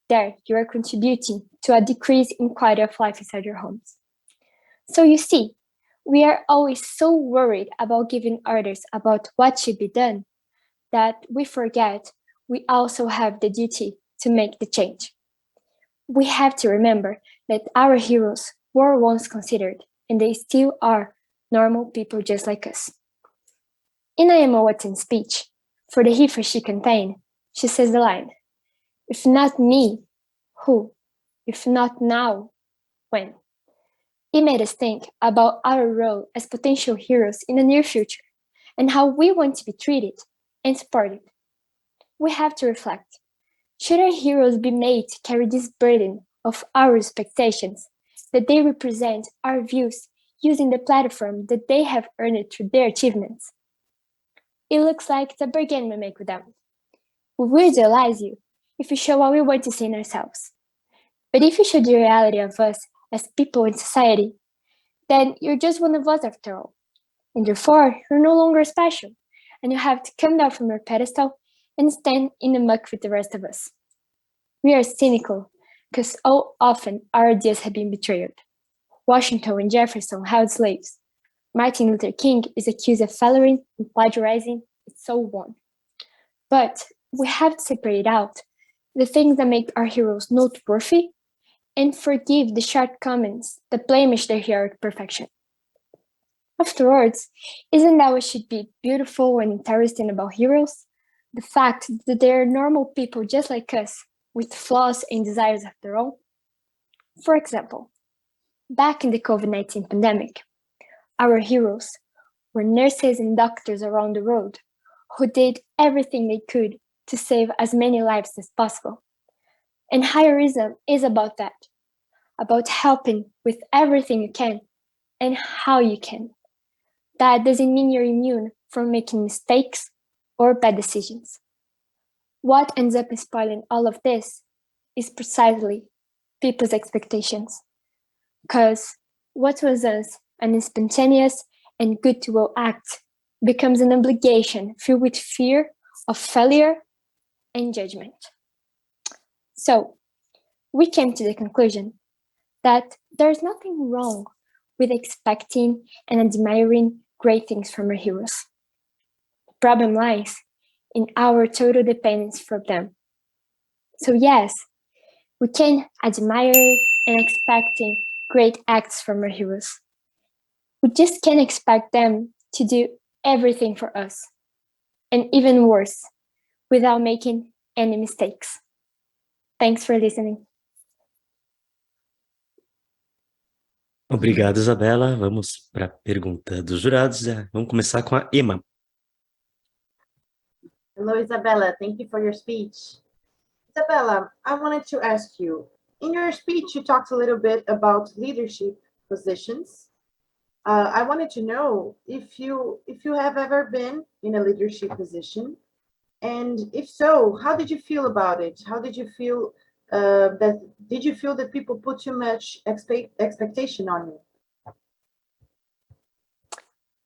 there, you are contributing to a decrease in quality of life inside your homes. So you see, we are always so worried about giving orders about what should be done that we forget we also have the duty to make the change. We have to remember that our heroes were once considered, and they still are, normal people just like us. In Emma Watson's speech for the He for She campaign, she says the line, if not me, who? If not now, when? It made us think about our role as potential heroes in the near future and how we want to be treated and supported. We have to reflect. Should our heroes be made to carry this burden of our expectations, that they represent our views using the platform that they have earned through their achievements? It looks like it's a bargain we make with them. We will idealize you if you show what we want to see in ourselves. But if you show the reality of us as people in society, then you're just one of us after all. And therefore, you're no longer special, and you have to come down from your pedestal and stand in the muck with the rest of us. We are cynical, because so often our ideas have been betrayed. Washington and Jefferson held slaves. Martin Luther King is accused of failing and plagiarizing, and so on. But we have to separate out the things that make our heroes noteworthy and forgive the shortcomings that blemish their heroic perfection. Afterwards, isn't that what should be beautiful and interesting about heroes? The fact that they are normal people just like us, with flaws and desires of their own? For example, back in the COVID-19 pandemic, our heroes were nurses and doctors around the world who did everything they could to save as many lives as possible. And heroism is about that, about helping with everything you can and how you can. That doesn't mean you're immune from making mistakes or bad decisions. What ends up spoiling all of this is precisely people's expectations. Because what was once an spontaneous and good-to-go act becomes an obligation filled with fear of failure and judgment. So, we came to the conclusion that there's nothing wrong with expecting and admiring great things from our heroes. The problem lies in our total dependence from them. So yes, we can admire and expecting great acts from our heroes. We just can't expect them to do everything for us, and even worse, without making any mistakes. Thanks for listening. Obrigado, Isabela. Vamos para a pergunta dos jurados. Vamos começar com a Emma. Hello, Isabella. Thank you for your speech. Isabella, I wanted to ask you, in your speech, you talked a little bit about leadership positions. I wanted to know if you have ever been in a leadership position, and if so, how did you feel about it? How did you feel did you feel that people put too much expectation on you?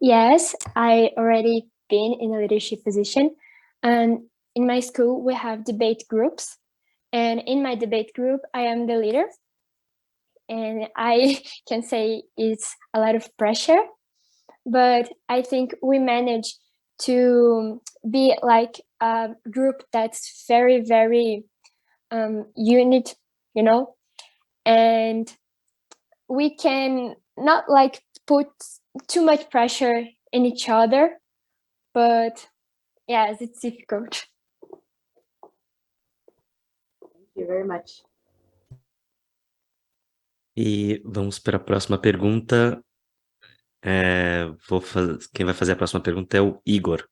Yes, I already been in a leadership position, and in my school we have debate groups, and in my debate group I am the leader, and I can say it's a lot of pressure, but I think we manage to be like a group that's very, very unit, you know, and we can not like put too much pressure in each other, but yes, it's difficult. Thank you very much. E vamos para a próxima pergunta. Quem vai fazer a próxima pergunta é o Igor.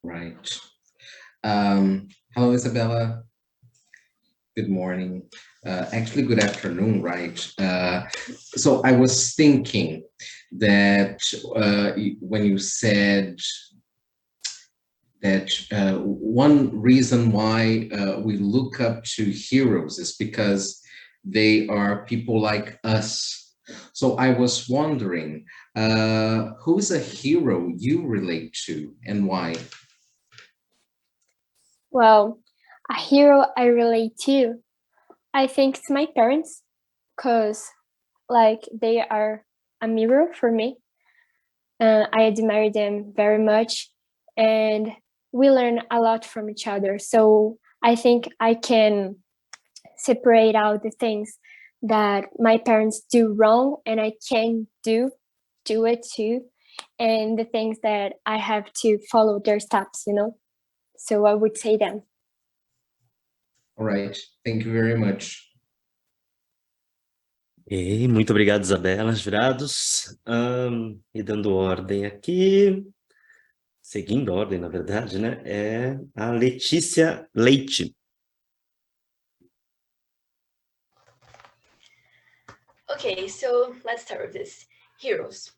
Right. Hello, Isabella. Good morning. Actually, good afternoon, right? So I was thinking that when you said that one reason why we look up to heroes is because they are people like us. So I was wondering, who's a hero you relate to and why? Well, a hero I relate to, I think it's my parents, because like they are a mirror for me. I admire them very much, and we learn a lot from each other. So I think I can separate out the things that my parents do wrong and I can do it too, and the things that I have to follow their steps, you know. So I would say them. All right, thank you very much. E muito obrigado, Isabela, jurados. E dando ordem aqui, seguindo a ordem, na verdade, né? É a Letícia Leite. Okay, so let's start with this. Heroes.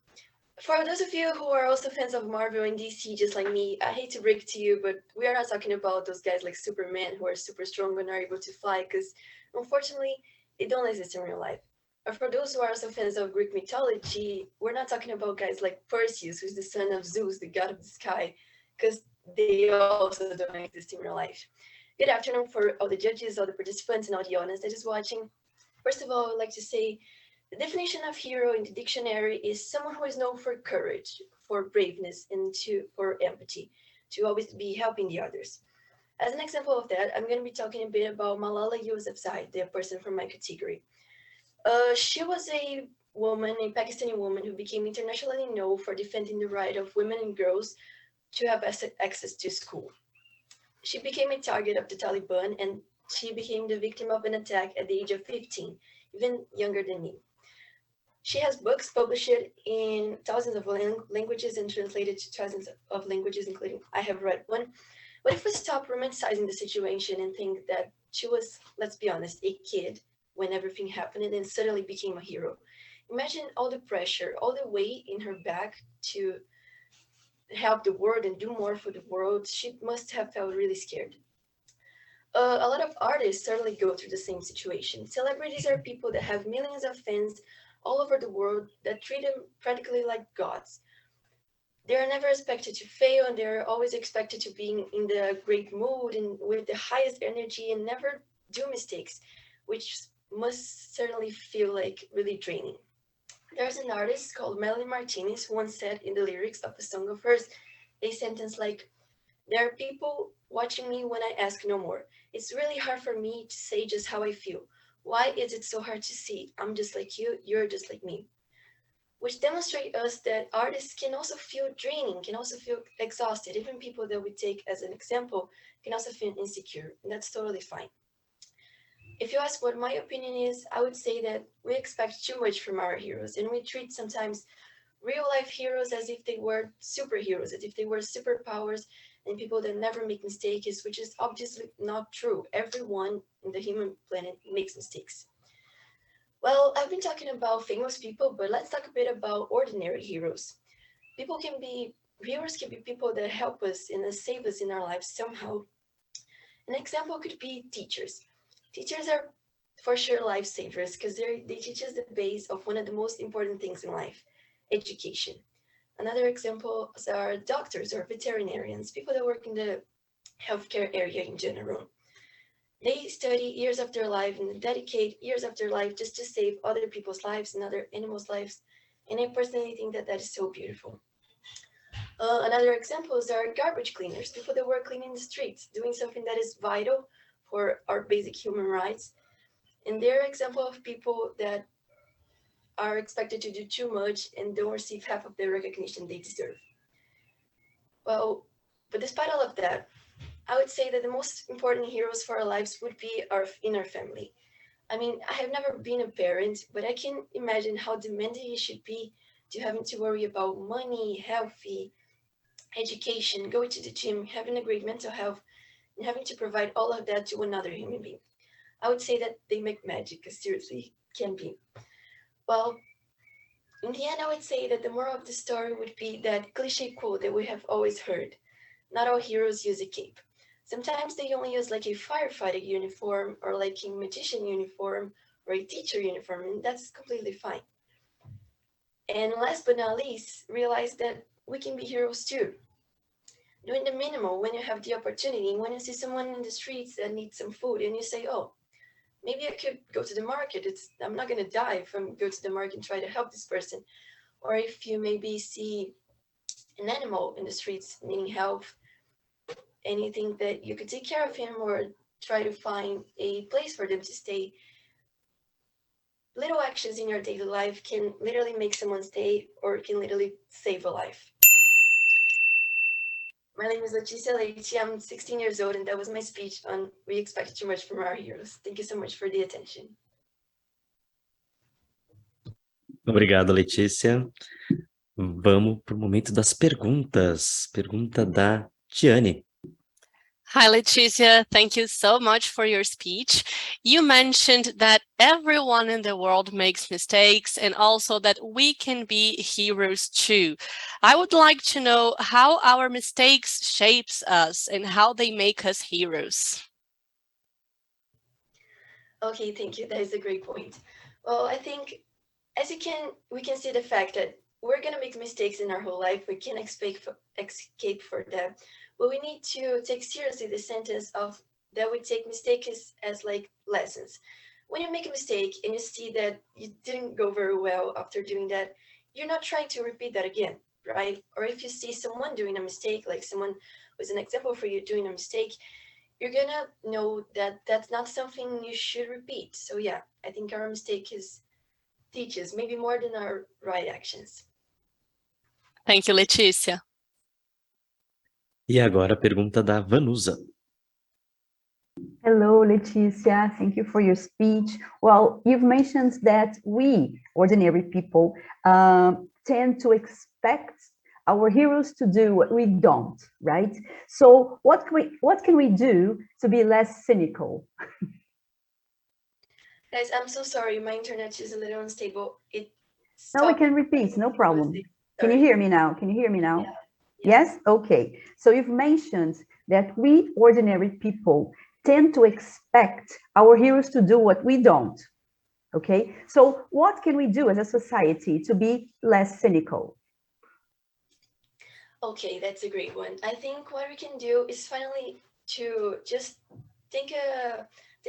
For those of you who are also fans of Marvel and DC, just like me, I hate to break it to you, but we are not talking about those guys like Superman who are super strong and are able to fly, because unfortunately, they don't exist in real life. Or for those who are also fans of Greek mythology, we're not talking about guys like Perseus, who's the son of Zeus, the god of the sky, because they also don't exist in real life. Good afternoon for all the judges, all the participants, and all the audience that is watching. First of all, I would like to say the definition of hero in the dictionary is someone who is known for courage, for braveness, and for empathy, to always be helping the others. As an example of that, I'm going to be talking a bit about Malala Yousafzai, the person from my category. She was a Pakistani woman who became internationally known for defending the right of women and girls to have access to school. She became a target of the Taliban, and she became the victim of an attack at the age of 15, even younger than me. She has books published in thousands of languages and translated to thousands of languages, including I have read one. But if we stop romanticizing the situation and think that she was, let's be honest, a kid when everything happened and then suddenly became a hero, imagine all the pressure, all the weight in her back to help the world and do more for the world. She must have felt really scared. A lot of artists certainly go through the same situation. Celebrities are people that have millions of fans all over the world that treat them practically like gods. They are never expected to fail, and they're always expected to be in the great mood and with the highest energy and never do mistakes, which must certainly feel like really draining. There's an artist called Melanie Martinez who once said in the lyrics of a song of hers a sentence like, "There are people watching me when I ask no more. It's really hard for me to say just how I feel. Why is it so hard to see? I'm just like you, you're just like me." Which demonstrate us that artists can also feel draining, can also feel exhausted. Even people that we take as an example can also feel insecure, and that's totally fine. If you ask what my opinion is, I would say that we expect too much from our heroes, and we treat sometimes real life heroes as if they were superheroes, as if they were superpowers and people that never make mistakes, which is obviously not true. Everyone in the human planet makes mistakes. Well, I've been talking about famous people, but let's talk a bit about ordinary heroes. Heroes can be people that help us and save us in our lives somehow. An example could be teachers. Teachers are for sure lifesavers because they teach us the base of one of the most important things in life, education. Another example are doctors or veterinarians, people that work in the healthcare area in general. They study years of their life and dedicate years of their life just to save other people's lives and other animals' lives. And I personally think that that is so beautiful. Another examples are garbage cleaners, people that work cleaning the streets, doing something that is vital for our basic human rights. And they're example of people that are expected to do too much and don't receive half of the recognition they deserve. Well, but despite all of that, I would say that the most important heroes for our lives would be in our family. I mean, I have never been a parent, but I can imagine how demanding it should be to having to worry about money, healthy, education, going to the gym, having a great mental health, and having to provide all of that to another human being. I would say that they make magic, seriously, can be. Well, in the end, I would say that the moral of the story would be that cliche quote that we have always heard. Not all heroes use a cape. Sometimes they only use like a firefighter uniform or like a magician uniform or a teacher uniform, and that's completely fine. And last but not least, realize that we can be heroes too. Doing the minimal when you have the opportunity, when you see someone in the streets that needs some food and you say, oh, maybe I could go to the market. I'm not going to die if I go to the market and try to help this person. Or if you maybe see an animal in the streets needing help, anything that you could take care of him or try to find a place for them to stay. Little actions in your daily life can literally make someone stay or can literally save a life. My name is Leticia Leite. I'm 16 years old, and that was my speech on We Expect Too Much from Our Heroes. Thank you so much for the attention. Obrigado, Letícia. Vamos para o momento das perguntas. Pergunta da Tiane. Hi, Leticia. Thank you so much for your speech. You mentioned that everyone in the world makes mistakes and also that we can be heroes too. I would like to know how our mistakes shapes us and how they make us heroes. Okay, thank you. That is a great point. Well, I think we can see the fact that we're going to make mistakes in our whole life. We can't escape for that. But we need to take seriously the sentence of that we take mistakes as like lessons. When you make a mistake and you see that you didn't go very well after doing that, you're not trying to repeat that again, right? Or if you see someone doing a mistake, like someone was an example for you doing a mistake, you're gonna know that that's not something you should repeat. So yeah, I think our mistake teaches maybe more than our right actions. Thank you, Leticia. E agora a pergunta da Vanusa. Hello, Leticia. Thank you for your speech. Well, you've mentioned that we, ordinary people, tend to expect our heroes to do what we don't, right? So what can we do to be less cynical? Guys, I'm so sorry. My internet is a little unstable. No, we can repeat, no problem. Can you hear me now? Can you hear me now? Yeah. Yes? Okay. So you've mentioned that we ordinary people tend to expect our heroes to do what we don't. Okay? So what can we do as a society to be less cynical? Okay, that's a great one. I think what we can do is finally to just take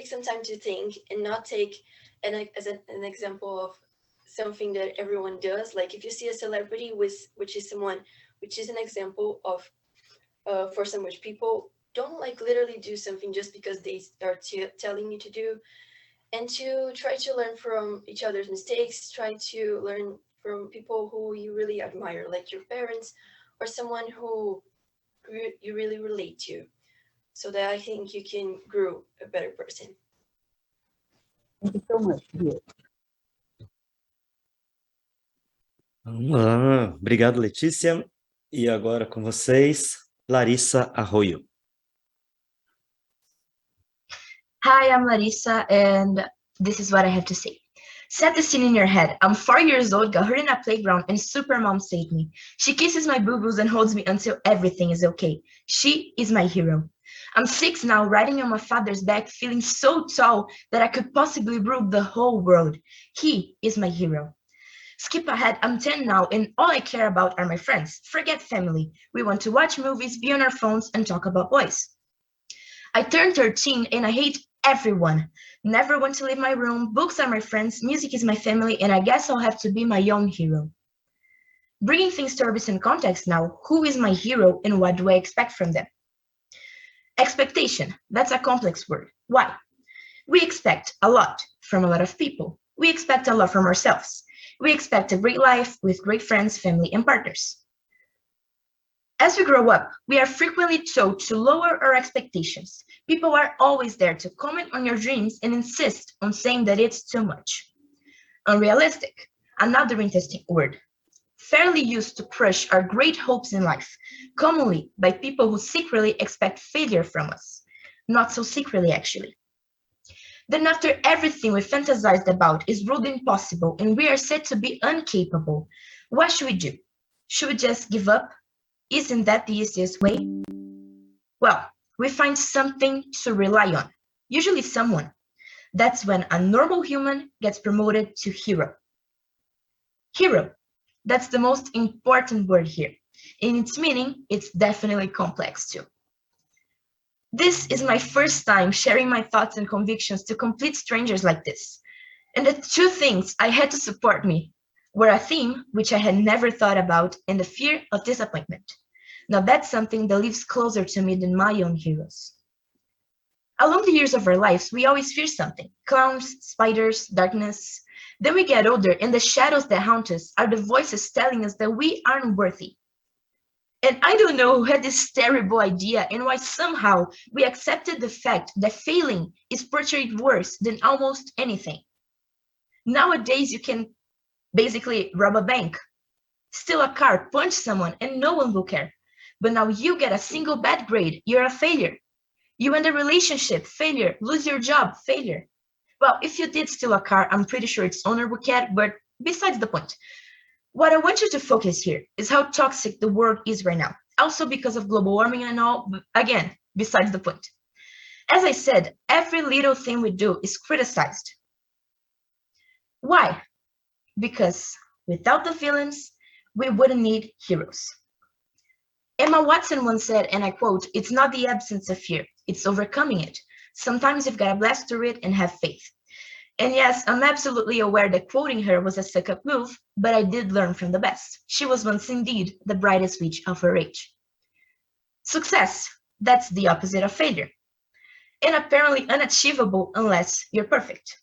some time to think and not take as an example of something that everyone does. Like if you see a celebrity which is an example of for some rich people, don't like literally do something just because they are telling you to do, and to try to learn from each other's mistakes, try to learn from people who you really admire, like your parents or someone who you really relate to, so that I think you can grow a better person. Thank you so much, dear. Vamos lá. Obrigado, Letícia. E agora com vocês, Larissa Arroio. Hi, I'm Larissa, and this is what I have to say. Set the scene in your head. I'm 4 years old, got hurt in a playground, and Supermom saved me. She kisses my boo-boos and holds me until everything is okay. She is my hero. I'm 6 now, riding on my father's back, feeling so tall that I could possibly rule the whole world. He is my hero. Skip ahead, I'm 10 now, and all I care about are my friends. Forget family. We want to watch movies, be on our phones, and talk about boys. I turned 13 and I hate everyone. Never want to leave my room. Books are my friends, music is my family, and I guess I'll have to be my own hero. Bringing things to our recent context now, who is my hero and what do I expect from them? Expectation, that's a complex word. Why? We expect a lot from a lot of people. We expect a lot from ourselves. We expect a great life with great friends, family, and partners. As we grow up, we are frequently told to lower our expectations. People are always there to comment on your dreams and insist on saying that it's too much. Unrealistic, another interesting word. Fairly used to crush our great hopes in life, commonly by people who secretly expect failure from us. Not so secretly, actually. Then after everything we fantasized about is ruled impossible and we are said to be incapable, what should we do? Should we just give up? Isn't that the easiest way? Well, we find something to rely on, usually someone. That's when a normal human gets promoted to hero. Hero, that's the most important word here. In its meaning, it's definitely complex too. This is my first time sharing my thoughts and convictions to complete strangers like this. And the two things I had to support me were a theme which I had never thought about and the fear of disappointment. Now that's something that lives closer to me than my own heroes. Along the years of our lives, we always fear something. Clowns, spiders, darkness. Then we get older and the shadows that haunt us are the voices telling us that we aren't worthy. And I don't know who had this terrible idea and why somehow we accepted the fact that failing is portrayed worse than almost anything. Nowadays, you can basically rob a bank, steal a car, punch someone, and no one will care. But now you get a single bad grade, you're a failure. You end a relationship, failure. Lose your job, failure. Well, if you did steal a car, I'm pretty sure its owner would care, but besides the point. What I want you to focus here is how toxic the world is right now. Also because of global warming and all, but again, besides the point. As I said, every little thing we do is criticized. Why? Because without the villains, we wouldn't need heroes. Emma Watson once said, and I quote, "It's not the absence of fear, it's overcoming it. Sometimes you've got to blast through it and have faith." And yes, I'm absolutely aware that quoting her was a suck-up move, but I did learn from the best. She was once indeed the brightest witch of her age. Success, that's the opposite of failure. And apparently unachievable unless you're perfect.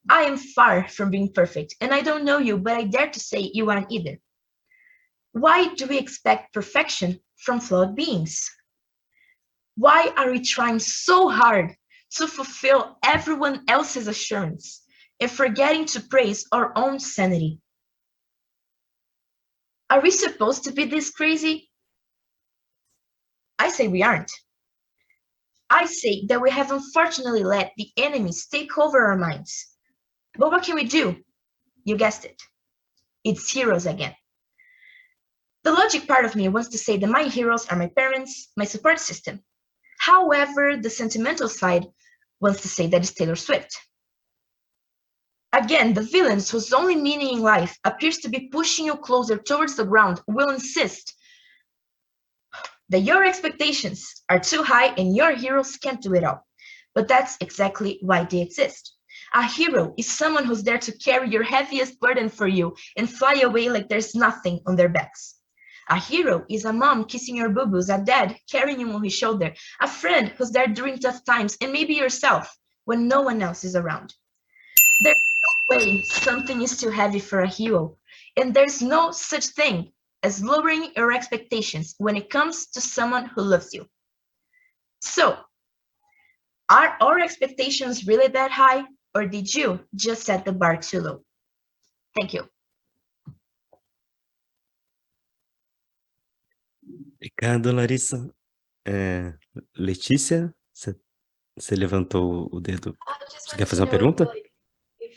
I am far from being perfect, and I don't know you, but I dare to say you aren't either. Why do we expect perfection from flawed beings? Why are we trying so hard to fulfill everyone else's assurance and forgetting to praise our own sanity? Are we supposed to be this crazy? I say we aren't. I say that we have unfortunately let the enemies take over our minds. But what can we do? You guessed it. It's heroes again. The logic part of me wants to say that my heroes are my parents, my support system. However, the sentimental side wants to say that it's Taylor Swift. Again, the villains whose only meaning in life appears to be pushing you closer towards the ground will insist that your expectations are too high and your heroes can't do it all. But that's exactly why they exist. A hero is someone who's there to carry your heaviest burden for you and fly away like there's nothing on their backs. A hero is a mom kissing your boo-boos, a dad carrying you on his shoulder, a friend who's there during tough times, and maybe yourself when no one else is around. There's no way something is too heavy for a hero, and there's no such thing as lowering your expectations when it comes to someone who loves you. So, are our expectations really that high, or did you just set the bar too low? Thank you. Obrigado, Larissa. Letícia, você levantou o dedo. Just Você quer wanted fazer to uma know pergunta?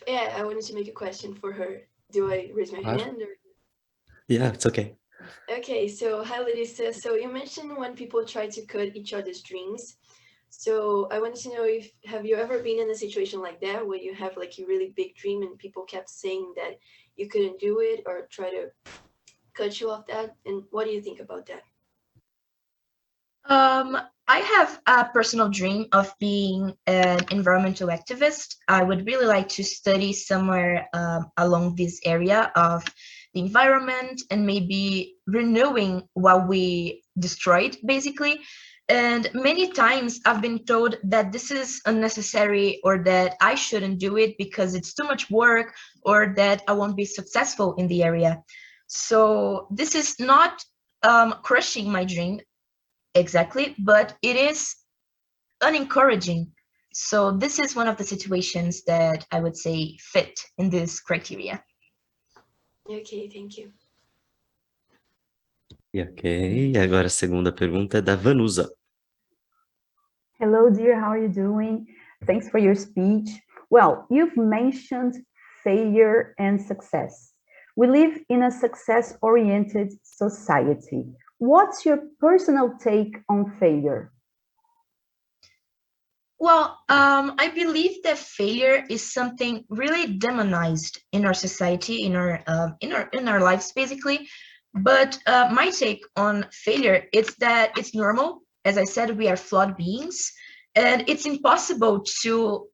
yeah, I wanted to make a question for her. Do I raise my Claro. hand? Or... Yeah, it's okay. Okay, so hi, Larissa. So you mentioned when people try to cut each other's dreams. So I wanted to know if have you ever been in a situation like that where you have like a really big dream and people kept saying that you couldn't do it or try to cut you off that? And what do you think about that? I have a personal dream of being an environmental activist. I would really like to study somewhere along this area of the environment and maybe renewing what we destroyed, basically. And many times I've been told that this is unnecessary or that I shouldn't do it because it's too much work or that I won't be successful in the area. So this is not crushing my dream exactly, but it is unencouraging. So this is one of the situations that I would say fit in this criteria. Okay, thank you. Ok, agora a segunda pergunta é da Vanusa. Hello, dear, how are you doing? Thanks for your speech. Well, you've mentioned failure and success. We live in a success-oriented society. What's your personal take on failure? Well, I believe that failure is something really demonized in our society, in our lives, basically. But my take on failure is that it's normal. As I said, we are flawed beings, and it's impossible to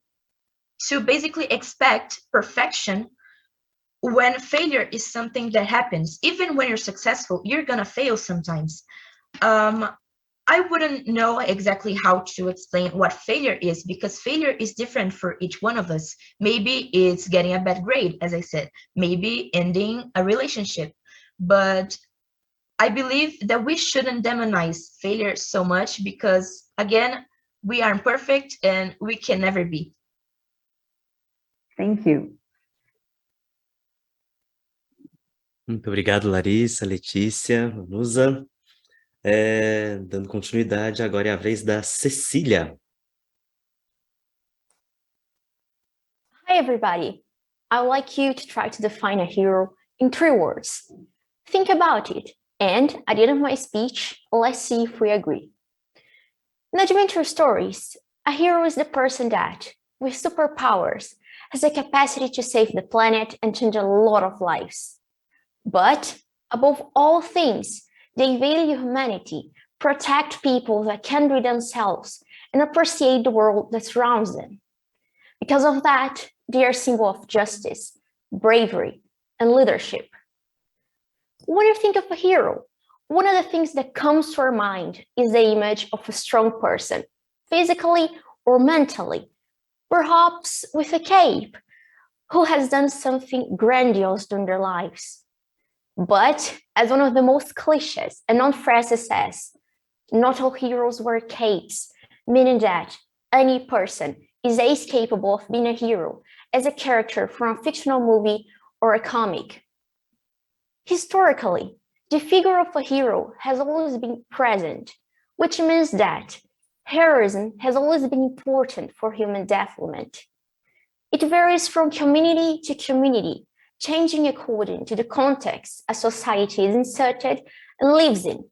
basically expect perfection when failure is something that happens. Even when you're successful, you're gonna fail sometimes. I wouldn't know exactly how to explain what failure is because failure is different for each one of us. Maybe it's getting a bad grade, as I said, maybe ending a relationship. But I believe that we shouldn't demonize failure so much because, again, we are imperfect and we can never be. Thank you. Muito obrigado, Larissa, Letícia, Vanusa. Dando continuidade, agora é a vez da Cecília. Hi, everybody. I would like you to try to define a hero in 3 words. Think about it, and at the end of my speech, let's see if we agree. In adventure stories, a hero is the person that, with superpowers, has the capacity to save the planet and change a lot of lives. But, above all things, they value humanity, protect people that can be themselves, and appreciate the world that surrounds them. Because of that, they are a symbol of justice, bravery, and leadership. When you think of a hero, one of the things that comes to our mind is the image of a strong person, physically or mentally, perhaps with a cape, who has done something grandiose during their lives. But, as one of the most cliches and non-phrases says, not all heroes wear capes, meaning that any person is as capable of being a hero as a character from a fictional movie or a comic. Historically, the figure of a hero has always been present, which means that heroism has always been important for human development. It varies from community to community, changing according to the context a society is inserted and lives in.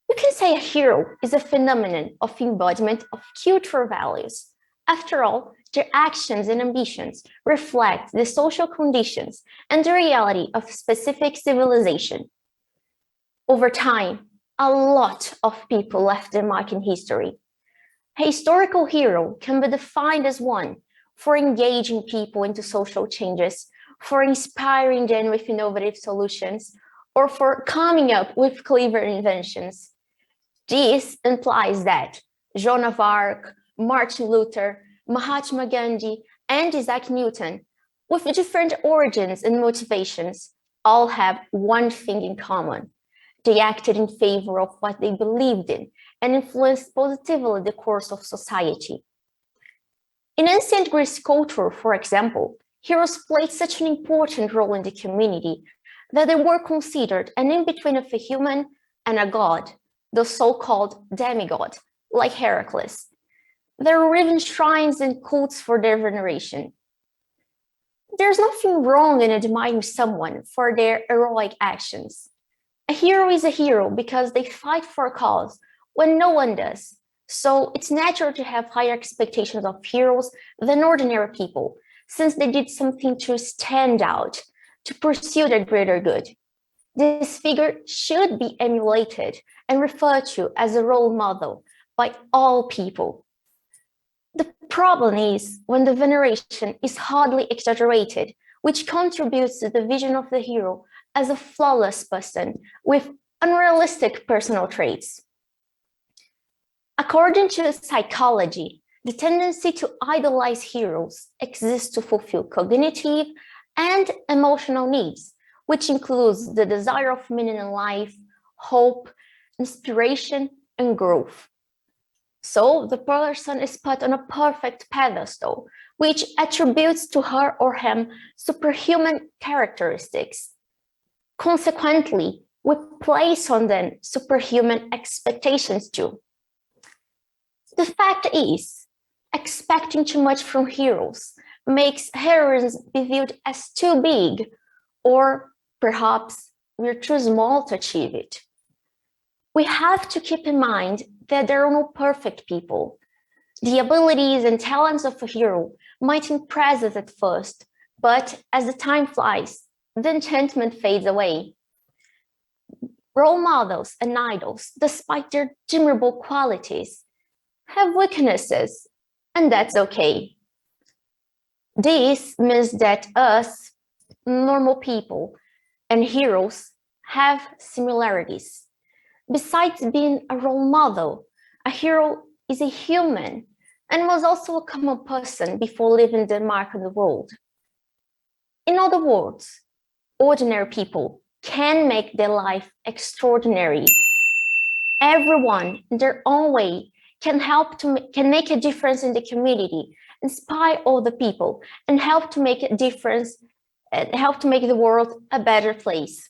You can say a hero is a phenomenon of embodiment of cultural values. After all, their actions and ambitions reflect the social conditions and the reality of specific civilization. Over time, a lot of people left their mark in history. A historical hero can be defined as one for engaging people into social changes, for inspiring them with innovative solutions, or for coming up with clever inventions. This implies that Joan of Arc, Martin Luther, Mahatma Gandhi, and Isaac Newton, with different origins and motivations, all have one thing in common. They acted in favor of what they believed in and influenced positively the course of society. In ancient Greece culture, for example, heroes played such an important role in the community that they were considered an in-between of a human and a god, the so-called demigod, like Heracles. There were even shrines and cults for their veneration. There's nothing wrong in admiring someone for their heroic actions. A hero is a hero because they fight for a cause when no one does. So it's natural to have higher expectations of heroes than ordinary people, since they did something to stand out, to pursue their greater good. This figure should be emulated and referred to as a role model by all people. The problem is when the veneration is hardly exaggerated, which contributes to the vision of the hero as a flawless person with unrealistic personal traits. According to psychology, the tendency to idolize heroes exists to fulfill cognitive and emotional needs, which includes the desire of meaning in life, hope, inspiration, and growth. So the person is put on a perfect pedestal, which attributes to her or him superhuman characteristics. Consequently, we place on them superhuman expectations too. The fact is, expecting too much from heroes makes heroines be viewed as too big, or perhaps we're too small to achieve it. We have to keep in mind that there are no perfect people. The abilities and talents of a hero might impress us at first, but as the time flies, the enchantment fades away. Role models and idols, despite their admirable qualities, have weaknesses, and that's okay. This means that us, normal people, and heroes have similarities. Besides being a role model, a hero is a human and was also a common person before leaving their mark on the world. In other words, ordinary people can make their life extraordinary. Everyone, in their own way, can make a difference in the community, inspire other people, and help to make a difference, help to make the world a better place.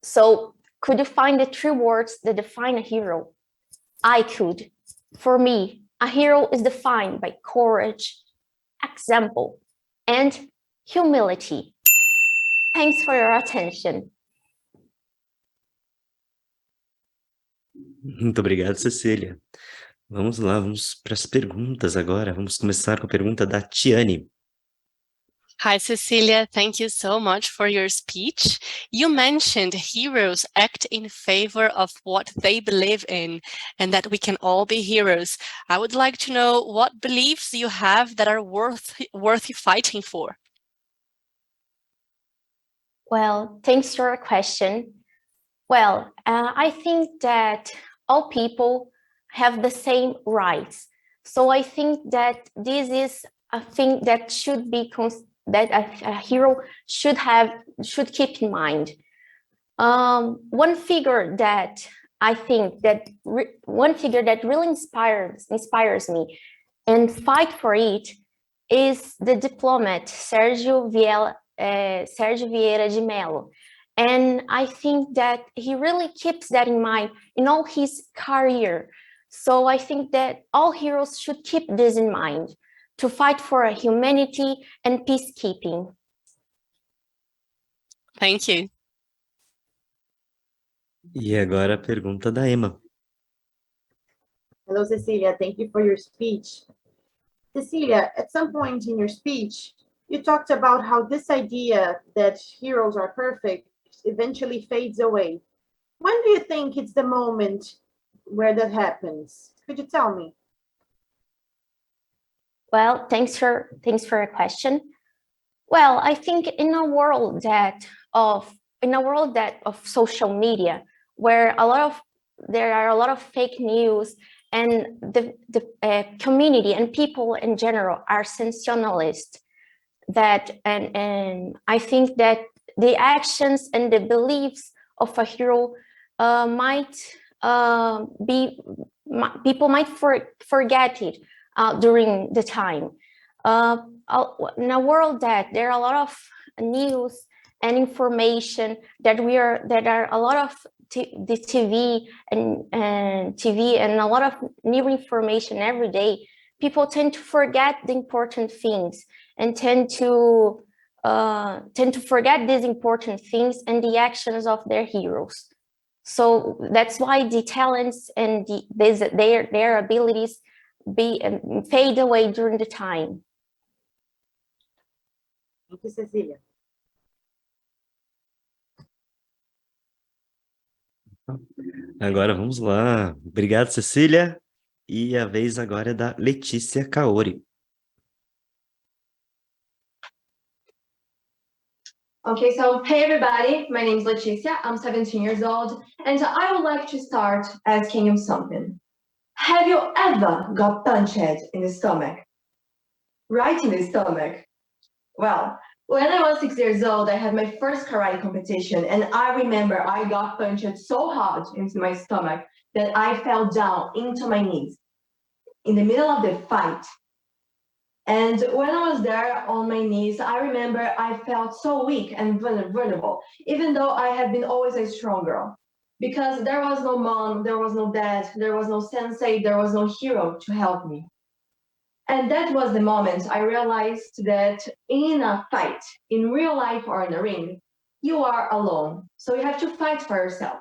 So, could you find the 3 words that define a hero? I could. For me, a hero is defined by courage, example, and humility. Thanks for your attention. Muito obrigado, Cecília. Vamos lá, vamos para as perguntas agora. Vamos começar com a pergunta da Tiane. Hi, Cecilia. Thank you so much for your speech. You mentioned heroes act in favor of what they believe in and that we can all be heroes. I would like to know what beliefs you have that are worth fighting for. Well, thanks for your question. Well, I think that all people have the same rights. So I think that this is a thing that should be that a hero should keep in mind. One figure that I think that really inspires me and fight for it is the diplomat Sérgio Vieira de Mello. And I think that he really keeps that in mind in all his career. So I think that all heroes should keep this in mind, to fight for humanity and peacekeeping. Thank you. E agora a pergunta da Emma. Hello, Cecilia. Thank you for your speech. Cecilia, at some point in your speech, you talked about how this idea that heroes are perfect eventually fades away. When do you think it's the moment where that happens? Could you tell me? Well, thanks for your question. Well, I think in a world of social media, where there are a lot of fake news, and the community and people in general are sensationalist, and I think that the actions and the beliefs of a hero people might forget it during the time. In a world that there are a lot of news and information that are a lot of the TV and a lot of new information every day, people tend to forget the important things and tend to forget these important things and the actions of their heroes. So that's why the talents and their abilities fade away during the time. Thank you, Cecilia. Agora vamos lá. Obrigado, Cecília. E a vez agora é da Letícia Kaori. Okay, so hey everybody, my name is Leticia, I'm 17 years old, and I would like to start asking you something. Have you ever got punched in the stomach? Right in the stomach? Well, when I was 6 years old, I had my first karate competition, and I remember I got punched so hard into my stomach that I fell down into my knees in the middle of the fight. And when I was there on my knees, I remember I felt so weak and vulnerable, even though I had been always a strong girl. Because there was no mom, there was no dad, there was no sensei, there was no hero to help me. And that was the moment I realized that in a fight, in real life or in a ring, you are alone. So you have to fight for yourself.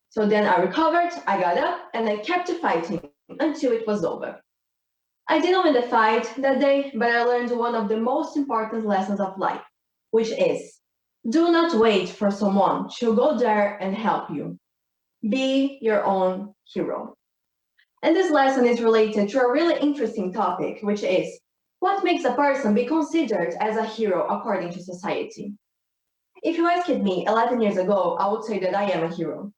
So then I recovered, I got up, and I kept fighting until it was over. I didn't win the fight that day, but I learned one of the most important lessons of life, which is, do not wait for someone to go there and help you. Be your own hero. And this lesson is related to a really interesting topic, which is, what makes a person be considered as a hero according to society? If you asked me 11 years ago, I would say that I am a hero.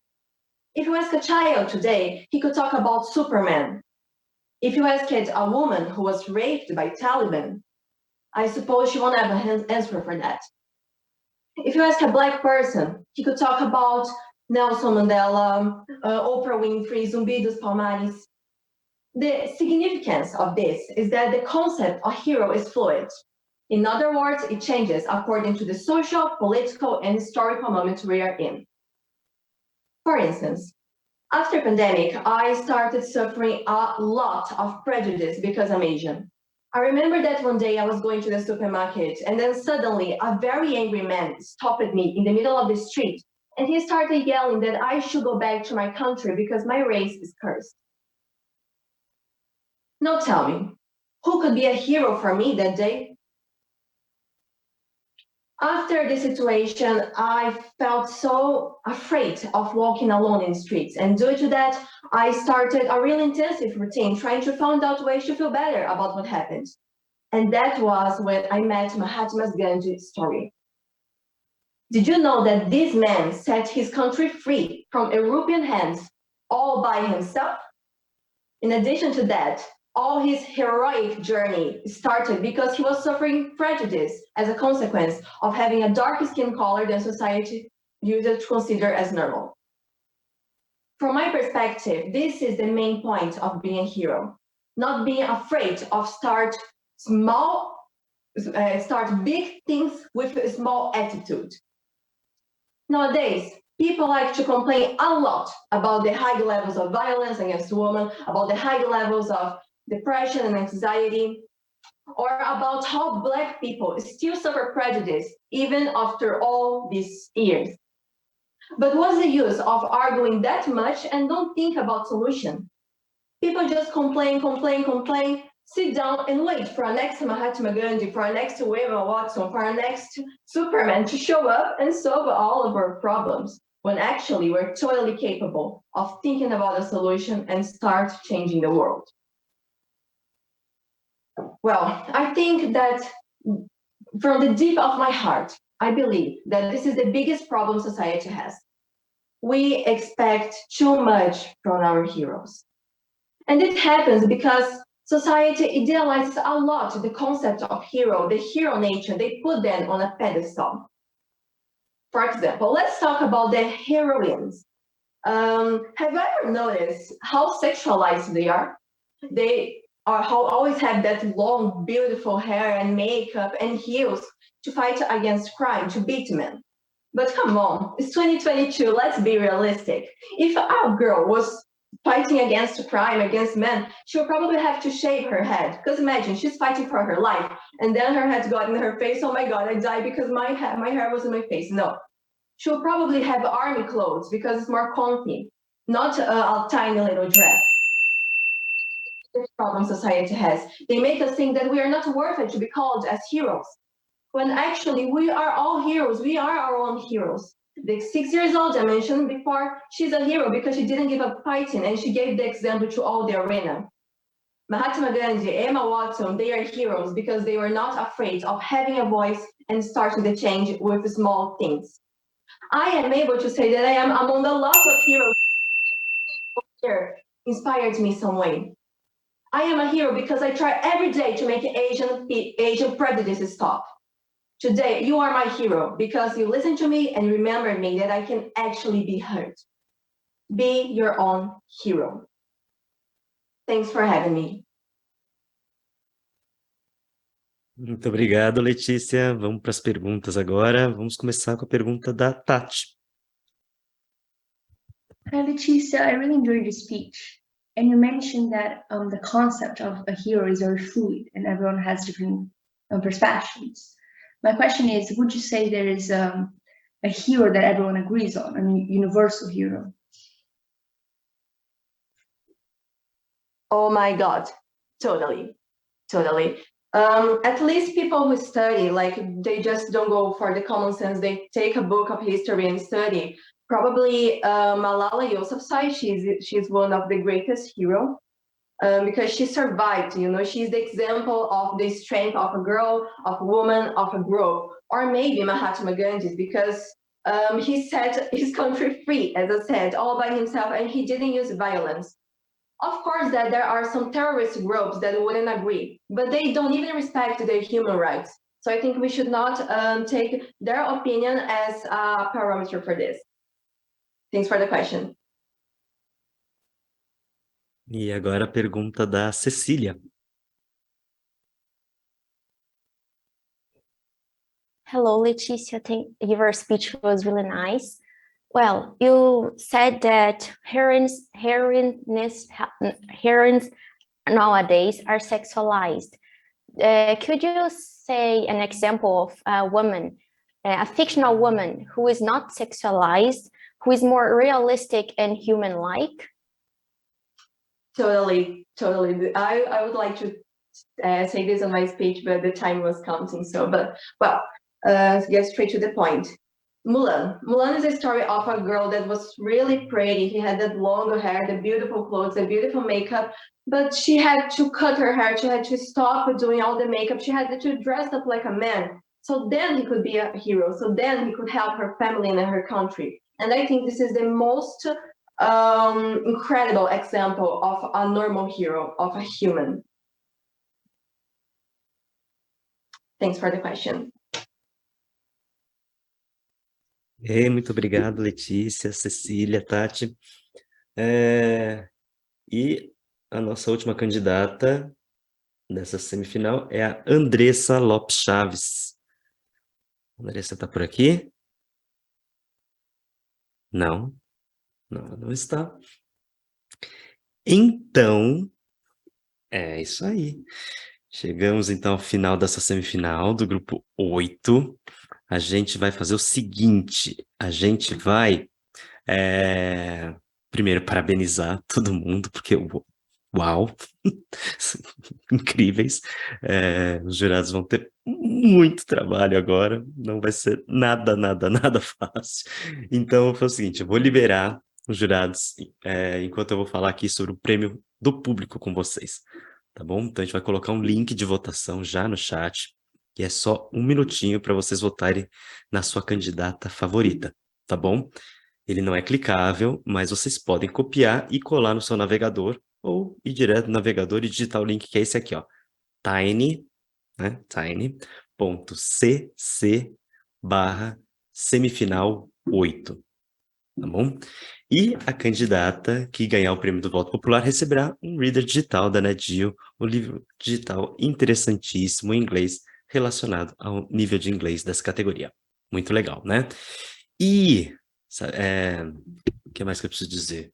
If you ask a child today, he could talk about Superman. If you asked a woman who was raped by Taliban, I suppose she won't have an answer for that. If you ask a Black person, he could talk about Nelson Mandela, Oprah Winfrey, Zumbi dos Palmares. The significance of this is that the concept of hero is fluid. In other words, it changes according to the social, political, and historical moment we are in. For instance, after pandemic, I started suffering a lot of prejudice because I'm Asian. I remember that one day I was going to the supermarket and then suddenly a very angry man stopped me in the middle of the street and he started yelling that I should go back to my country because my race is cursed. Now tell me, who could be a hero for me that day? After the situation, I felt so afraid of walking alone in the streets. And due to that, I started a really intensive routine trying to find out ways to feel better about what happened. And that was when I met Mahatma Gandhi's story. Did you know that this man set his country free from European hands all by himself? In addition to that, all his heroic journey started because he was suffering prejudice as a consequence of having a darker skin color than society used to consider as normal. From my perspective, this is the main point of being a hero, not being afraid of start big things with a small attitude. Nowadays, people like to complain a lot about the high levels of violence against women, about the high levels of depression and anxiety, or about how Black people still suffer prejudice even after all these years. But what's the use of arguing that much and don't think about solution? People just complain, sit down and wait for our next Mahatma Gandhi, for our next Emma Watson, for our next Superman to show up and solve all of our problems, when actually we're totally capable of thinking about a solution and start changing the world. Well, I think that from the deep of my heart, I believe that this is the biggest problem society has. We expect too much from our heroes. And it happens because society idealizes a lot the concept of hero, the hero nature, they put them on a pedestal. For example, let's talk about the heroines. Have you ever noticed how sexualized they are? They or who always have that long, beautiful hair and makeup and heels to fight against crime, to beat men. But come on, it's 2022, let's be realistic. If a girl was fighting against crime, against men, she would probably have to shave her head. Because imagine, she's fighting for her life, and then her head's got in her face, oh my God, I died because my hair was in my face. No, she'll probably have army clothes because it's more comfy, not a tiny little dress. This problem society has. They make us think that we are not worth it to be called as heroes, when actually we are all heroes. We are our own heroes. The 6 years old I mentioned before, she's a hero because she didn't give up fighting and she gave the example to all the arena. Mahatma Gandhi, Emma Watson, they are heroes because they were not afraid of having a voice and starting the change with small things. I am able to say that I am among the lots of heroes here inspired me some way. I am a hero because I try every day to make Asian prejudices stop. Today, you are my hero because you listen to me and remember me that I can actually be heard. Be your own hero. Thanks for having me. Muito obrigado, Letícia. Vamos para as perguntas agora. Vamos começar com a pergunta da Tati. Hi, Leticia. I really enjoyed your speech. And you mentioned that the concept of a hero is very fluid and everyone has different perspectives. My question is, would you say there is a hero that everyone agrees on, a universal hero? Oh my God, totally. At least people who study, like they just don't go for the common sense, they take a book of history and study. Probably Malala Yousafzai, she's one of the greatest heroes because she survived, you know, she's the example of the strength of a girl, of a woman, of a group. Or maybe Mahatma Gandhi, because he set his country free, as I said, all by himself, and he didn't use violence. Of course, that there are some terrorist groups that wouldn't agree, but they don't even respect their human rights. So I think we should not take their opinion as a parameter for this. Thanks for the question. E agora a pergunta da Cecília. Hello, Leticia. Your speech was really nice. Well, you said that herons nowadays are sexualized. Could you say an example of a woman, a fictional woman who is not sexualized, who is more realistic and human-like? Totally. I would like to say this on my speech, but the time was counting. So, but well, get straight to the point. Mulan. Mulan is a story of a girl that was really pretty. She had that long hair, the beautiful clothes, the beautiful makeup, but she had to cut her hair. She had to stop doing all the makeup. She had to dress up like a man. So then he could be a hero. So then he could help her family and her country. And I think this is the most incredible example of a normal hero, of a human. Thanks for the question. Muito obrigado, Letícia, Cecília, Tati. E a nossa última candidata dessa semifinal é a Andressa Lopes Chaves. Andressa está por aqui? Não, não está. Então, é isso aí. Chegamos então ao final dessa semifinal do grupo 8. A gente vai fazer o seguinte, a gente vai primeiro parabenizar todo mundo, porque uau, incríveis. Os jurados vão ter muito trabalho agora, não vai ser nada fácil. Então, foi o seguinte, eu vou liberar os jurados enquanto eu vou falar aqui sobre o prêmio do público com vocês, tá bom? Então, a gente vai colocar um link de votação já no chat, e é só 1 minutinho para vocês votarem na sua candidata favorita, tá bom? Ele não é clicável, mas vocês podem copiar e colar no seu navegador, ou ir direto no navegador e digitar o link que é esse aqui, ó, tiny, né, tiny.cc/semifinal 8. tá bom? E a candidata que ganhar o prêmio do voto popular receberá um reader digital da NetGeo, um livro digital interessantíssimo em inglês relacionado ao nível de inglês dessa categoria. Muito legal, né? E o que mais que eu preciso dizer?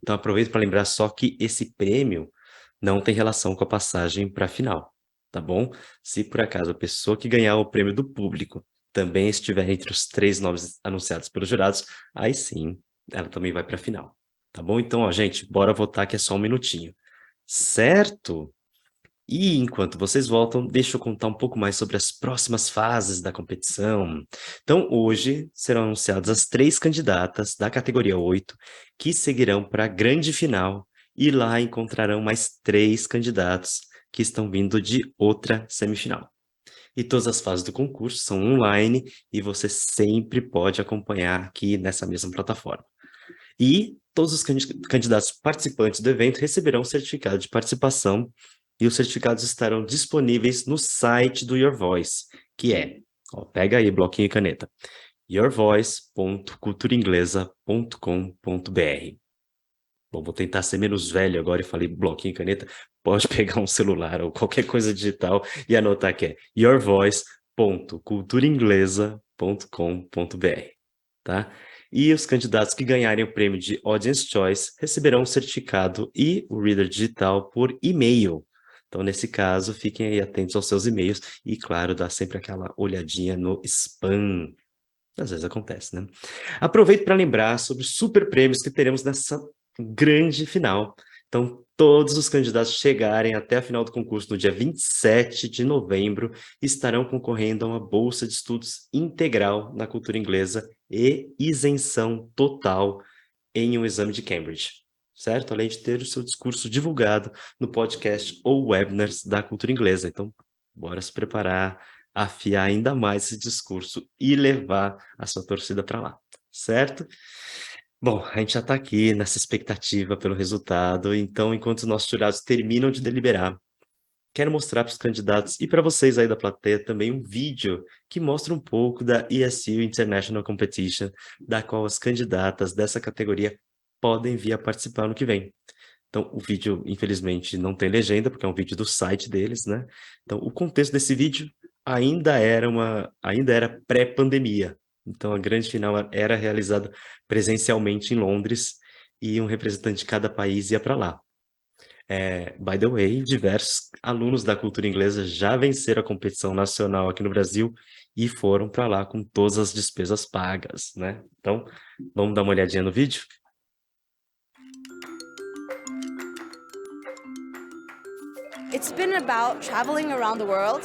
Então aproveito para lembrar só que esse prêmio não tem relação com a passagem para a final, tá bom? Se por acaso a pessoa que ganhar o prêmio do público também estiver entre os 3 nomes anunciados pelos jurados, aí sim, ela também vai para a final, tá bom? Então, ó, gente, bora votar que é só um minutinho, certo? E enquanto vocês voltam, deixa eu contar um pouco mais sobre as próximas fases da competição. Então, hoje serão anunciadas as 3 candidatas da categoria 8 que seguirão para a grande final e lá encontrarão mais 3 candidatos que estão vindo de outra semifinal. E todas as fases do concurso são online e você sempre pode acompanhar aqui nessa mesma plataforma. E todos os candidatos participantes do evento receberão um certificado de participação e os certificados estarão disponíveis no site do Your Voice, que é, pega aí bloquinho e caneta, yourvoice.culturainglesa.com.br. Bom, vou tentar ser menos velho agora e falei bloquinho e caneta, pode pegar um celular ou qualquer coisa digital e anotar que é yourvoice.culturainglesa.com.br, tá? E os candidatos que ganharem o prêmio de Audience Choice receberão um certificado e o reader digital por e-mail. Então, nesse caso, fiquem aí atentos aos seus e-mails e, claro, dá sempre aquela olhadinha no spam. Às vezes acontece, né? Aproveito para lembrar sobre os super prêmios que teremos nessa grande final. Então, todos os candidatos chegarem até a final do concurso no dia 27 de novembro estarão concorrendo a uma bolsa de estudos integral na cultura inglesa e isenção total em um exame de Cambridge, certo? Além de ter o seu discurso divulgado no podcast ou webinars da cultura inglesa. Então, bora se preparar, afiar ainda mais esse discurso e levar a sua torcida para lá, certo? Bom, a gente já está aqui nessa expectativa pelo resultado, então, enquanto os nossos jurados terminam de deliberar, quero mostrar para os candidatos e para vocês aí da plateia também um vídeo que mostra um pouco da ESU International Competition, da qual as candidatas dessa categoria podem vir a participar no que vem. Então, o vídeo, infelizmente, não tem legenda, porque é um vídeo do site deles, né? Então, o contexto desse vídeo ainda era pré-pandemia. Então, a grande final era realizada presencialmente em Londres e um representante de cada país ia para lá. By the way, diversos alunos da cultura inglesa já venceram a competição nacional aqui no Brasil e foram para lá com todas as despesas pagas, né? Então, vamos dar uma olhadinha no vídeo? It's been about traveling around the world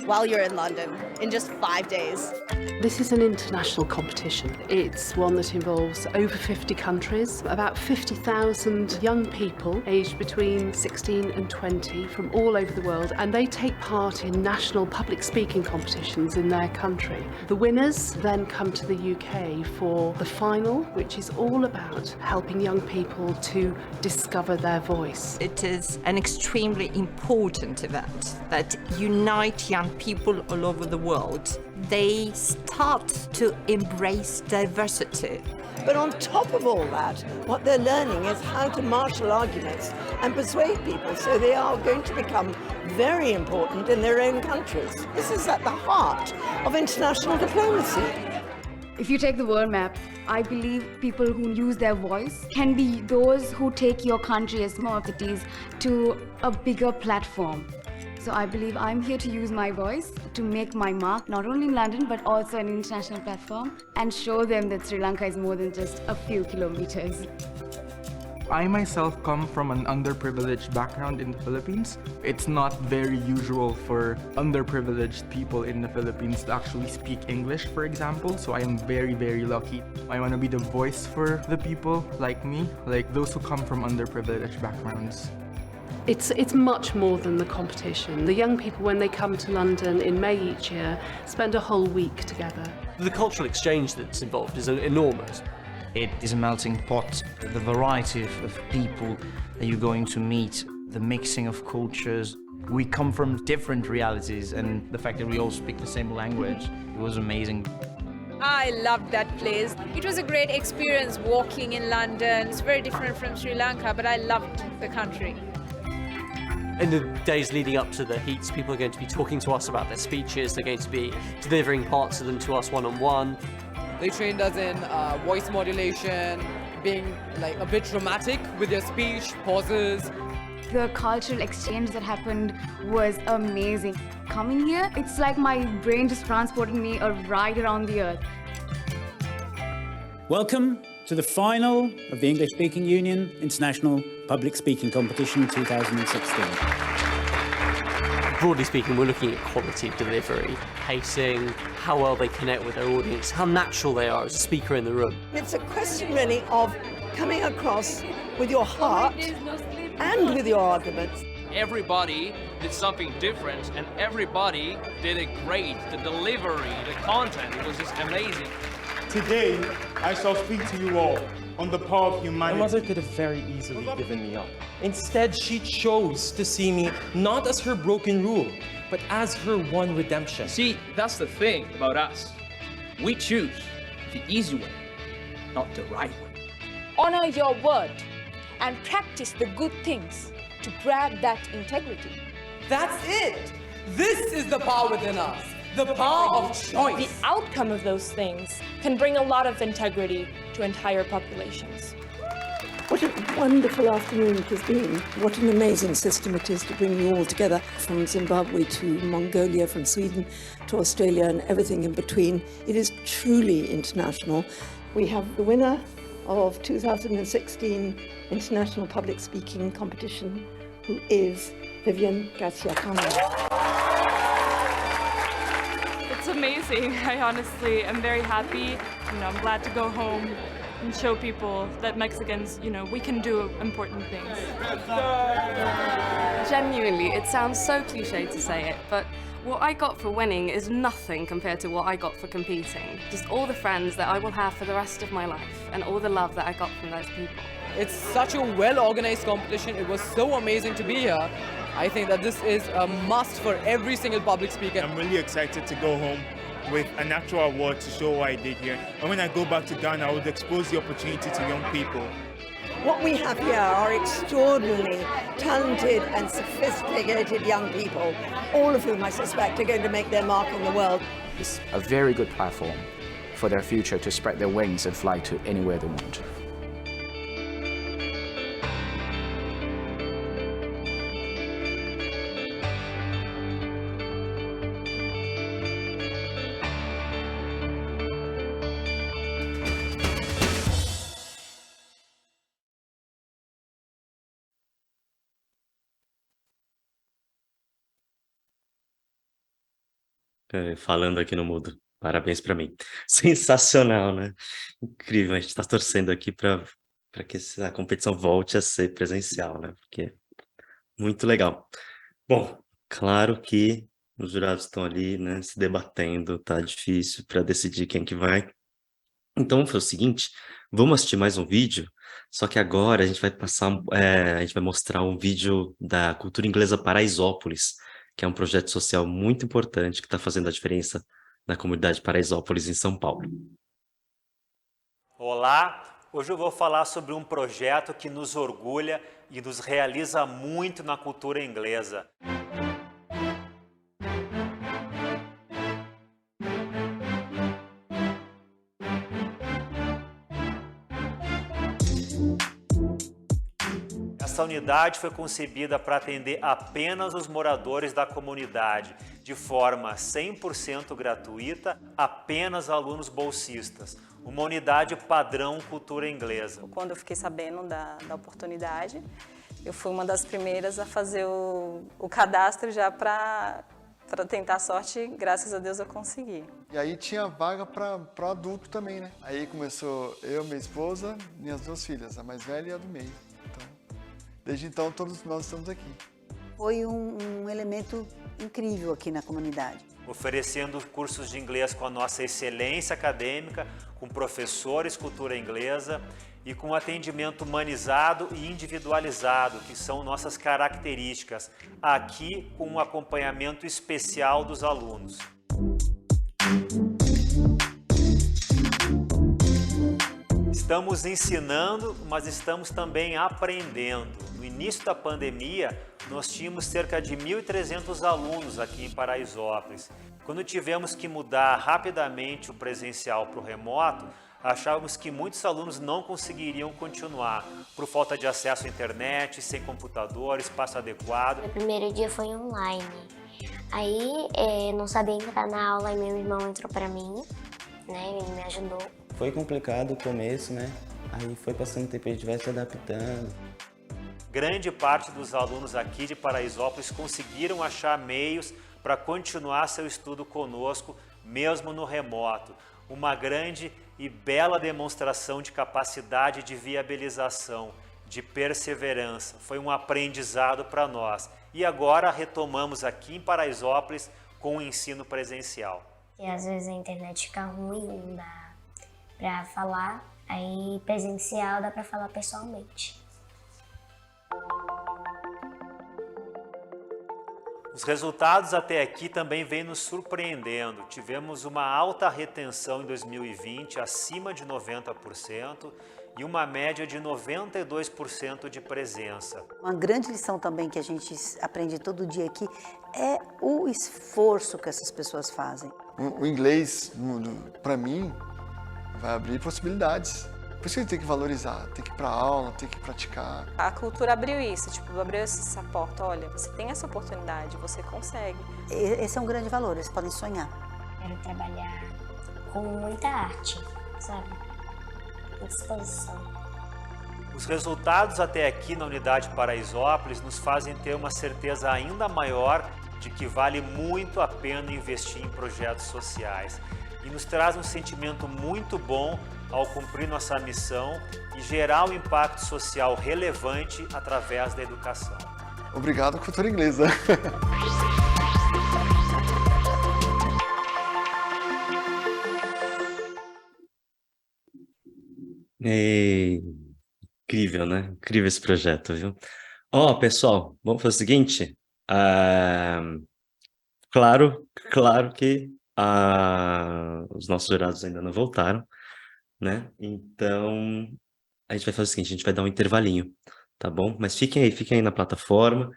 while you're in London in just 5 days. This is an international competition. It's one that involves over 50 countries, about 50,000 young people aged between 16 and 20 from all over the world, and they take part in national public speaking competitions in their country. The winners then come to the UK for the final, which is all about helping young people to discover their voice. It is an extremely important event that unites young people all over the world. They start to embrace diversity. But on top of all that, what they're learning is how to marshal arguments and persuade people, so they are going to become very important in their own countries. This is at the heart of international diplomacy. If you take the world map, I believe people who use their voice can be those who take your country as small cities to a bigger platform. So I believe I'm here to use my voice to make my mark, not only in London, but also an international platform, and show them that Sri Lanka is more than just a few kilometers. I myself come from an underprivileged background in the Philippines. It's not very usual for underprivileged people in the Philippines to actually speak English, for example, so I am very, very lucky. I want to be the voice for the people like me, like those who come from underprivileged backgrounds. It's much more than the competition. The young people, when they come to London in May each year, spend a whole week together. The cultural exchange that's involved is enormous. It is a melting pot. The variety of people that you're going to meet, the mixing of cultures. We come from different realities, and the fact that we all speak the same language, it was amazing. I loved that place. It was a great experience walking in London. It's very different from Sri Lanka, but I loved the country. In the days leading up to the heats, people are going to be talking to us about their speeches. They're going to be delivering parts of them to us one-on-one. They trained us in voice modulation, being like a bit dramatic with your speech, pauses. The cultural exchange that happened was amazing. Coming here, it's like my brain just transported me right around the earth. Welcome to the final of the English Speaking Union International Public Speaking Competition 2016. Broadly speaking, we're looking at quality of delivery, pacing, how well they connect with their audience, how natural they are as a speaker in the room. It's a question really of coming across with your heart and with your arguments. Everybody did something different and everybody did it great. The delivery, the content, it was just amazing. Today, I shall speak to you all on the power of humanity. My mother could have very easily given me up. Instead, she chose to see me not as her broken rule, but as her one redemption. See, that's the thing about us. We choose the easy way, not the right way. Honor your word and practice the good things to grab that integrity. That's it! This is the power within us. The power of choice. The outcome of those things can bring a lot of integrity to entire populations. What a wonderful afternoon it has been. What an amazing system it is to bring you all together, from Zimbabwe to Mongolia, from Sweden to Australia and everything in between. It is truly international. We have the winner of 2016 International Public Speaking Competition, who is Vivian Garcia-Cano. It's amazing. I honestly am very happy. I'm glad to go home and show people that Mexicans, we can do important things. Genuinely, it sounds so cliche to say it, but what I got for winning is nothing compared to what I got for competing. Just all the friends that I will have for the rest of my life and all the love that I got from those people. It's such a well-organized competition. It was so amazing to be here. I think that this is a must for every single public speaker. I'm really excited to go home with an actual award to show what I did here. And when I go back to Ghana, I would expose the opportunity to young people. What we have here are extraordinarily talented and sophisticated young people, all of whom I suspect are going to make their mark in the world. It's a very good platform for their future to spread their wings and fly to anywhere they want. Falando aqui no mudo. Parabéns para mim. Sensacional, né? Incrível. A gente está torcendo aqui para que a competição volte a ser presencial, né? Porque muito legal. Bom, claro que os jurados estão ali, né, se debatendo, tá difícil para decidir quem que vai. Então, foi o seguinte, vamos assistir mais um vídeo, só que agora a gente vai a gente vai mostrar um vídeo da Cultura Inglesa Paraisópolis, que é um projeto social muito importante que está fazendo a diferença na comunidade Paraisópolis, em São Paulo. Olá, hoje eu vou falar sobre um projeto que nos orgulha e nos realiza muito na cultura inglesa. Essa unidade foi concebida para atender apenas os moradores da comunidade, de forma 100% gratuita, apenas alunos bolsistas. Uma unidade padrão Cultura Inglesa. Quando eu fiquei sabendo da oportunidade, eu fui uma das primeiras a fazer o cadastro já para tentar a sorte, graças a Deus eu consegui. E aí tinha vaga para adulto também, né? Aí começou eu, minha esposa, minhas duas filhas, a mais velha e a do meio. Desde então, todos nós estamos aqui. Foi um elemento incrível aqui na comunidade. Oferecendo cursos de inglês com a nossa excelência acadêmica, com professores Cultura Inglesa e com atendimento humanizado e individualizado, que são nossas características, aqui com um acompanhamento especial dos alunos. Estamos ensinando, mas estamos também aprendendo. No início da pandemia, nós tínhamos cerca de 1.300 alunos aqui em Paraisópolis. Quando tivemos que mudar rapidamente o presencial para o remoto, achávamos que muitos alunos não conseguiriam continuar por falta de acesso à internet, sem computador, espaço adequado. O primeiro dia foi online. Aí não sabia entrar na aula e meu irmão entrou para mim, né? Ele me ajudou. Foi complicado o começo, né? Aí foi passando o tempo, a gente vai se adaptando. Grande parte dos alunos aqui de Paraisópolis conseguiram achar meios para continuar seu estudo conosco, mesmo no remoto. Uma grande e bela demonstração de capacidade de viabilização, de perseverança. Foi um aprendizado para nós. E agora retomamos aqui em Paraisópolis com o ensino presencial. E às vezes a internet fica ruim, não dá para falar, aí presencial dá para falar pessoalmente. Os resultados até aqui também vêm nos surpreendendo. Tivemos uma alta retenção em 2020, acima de 90%, e uma média de 92% de presença. Uma grande lição também que a gente aprende todo dia aqui é o esforço que essas pessoas fazem. O inglês, para mim, vai abrir possibilidades. Por isso que a gente tem que valorizar, tem que ir para aula, tem que praticar. A cultura abriu isso, abriu essa porta. Olha, você tem essa oportunidade, você consegue. Esse é um grande valor, eles podem sonhar. Quero trabalhar com muita arte, sabe? Disposição. Os resultados até aqui na unidade Paraisópolis nos fazem ter uma certeza ainda maior de que vale muito a pena investir em projetos sociais. E nos traz um sentimento muito bom ao cumprir nossa missão e gerar um impacto social relevante através da educação. Obrigado, Cultura Inglesa. Incrível, né? Incrível esse projeto, viu? Pessoal, vamos fazer o seguinte. Claro que os nossos jurados ainda não voltaram, né? Então, a gente vai fazer o seguinte, a gente vai dar um intervalinho, tá bom? Mas fiquem aí na plataforma,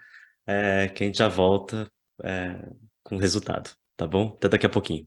que a gente já volta com o resultado, tá bom? Até daqui a pouquinho.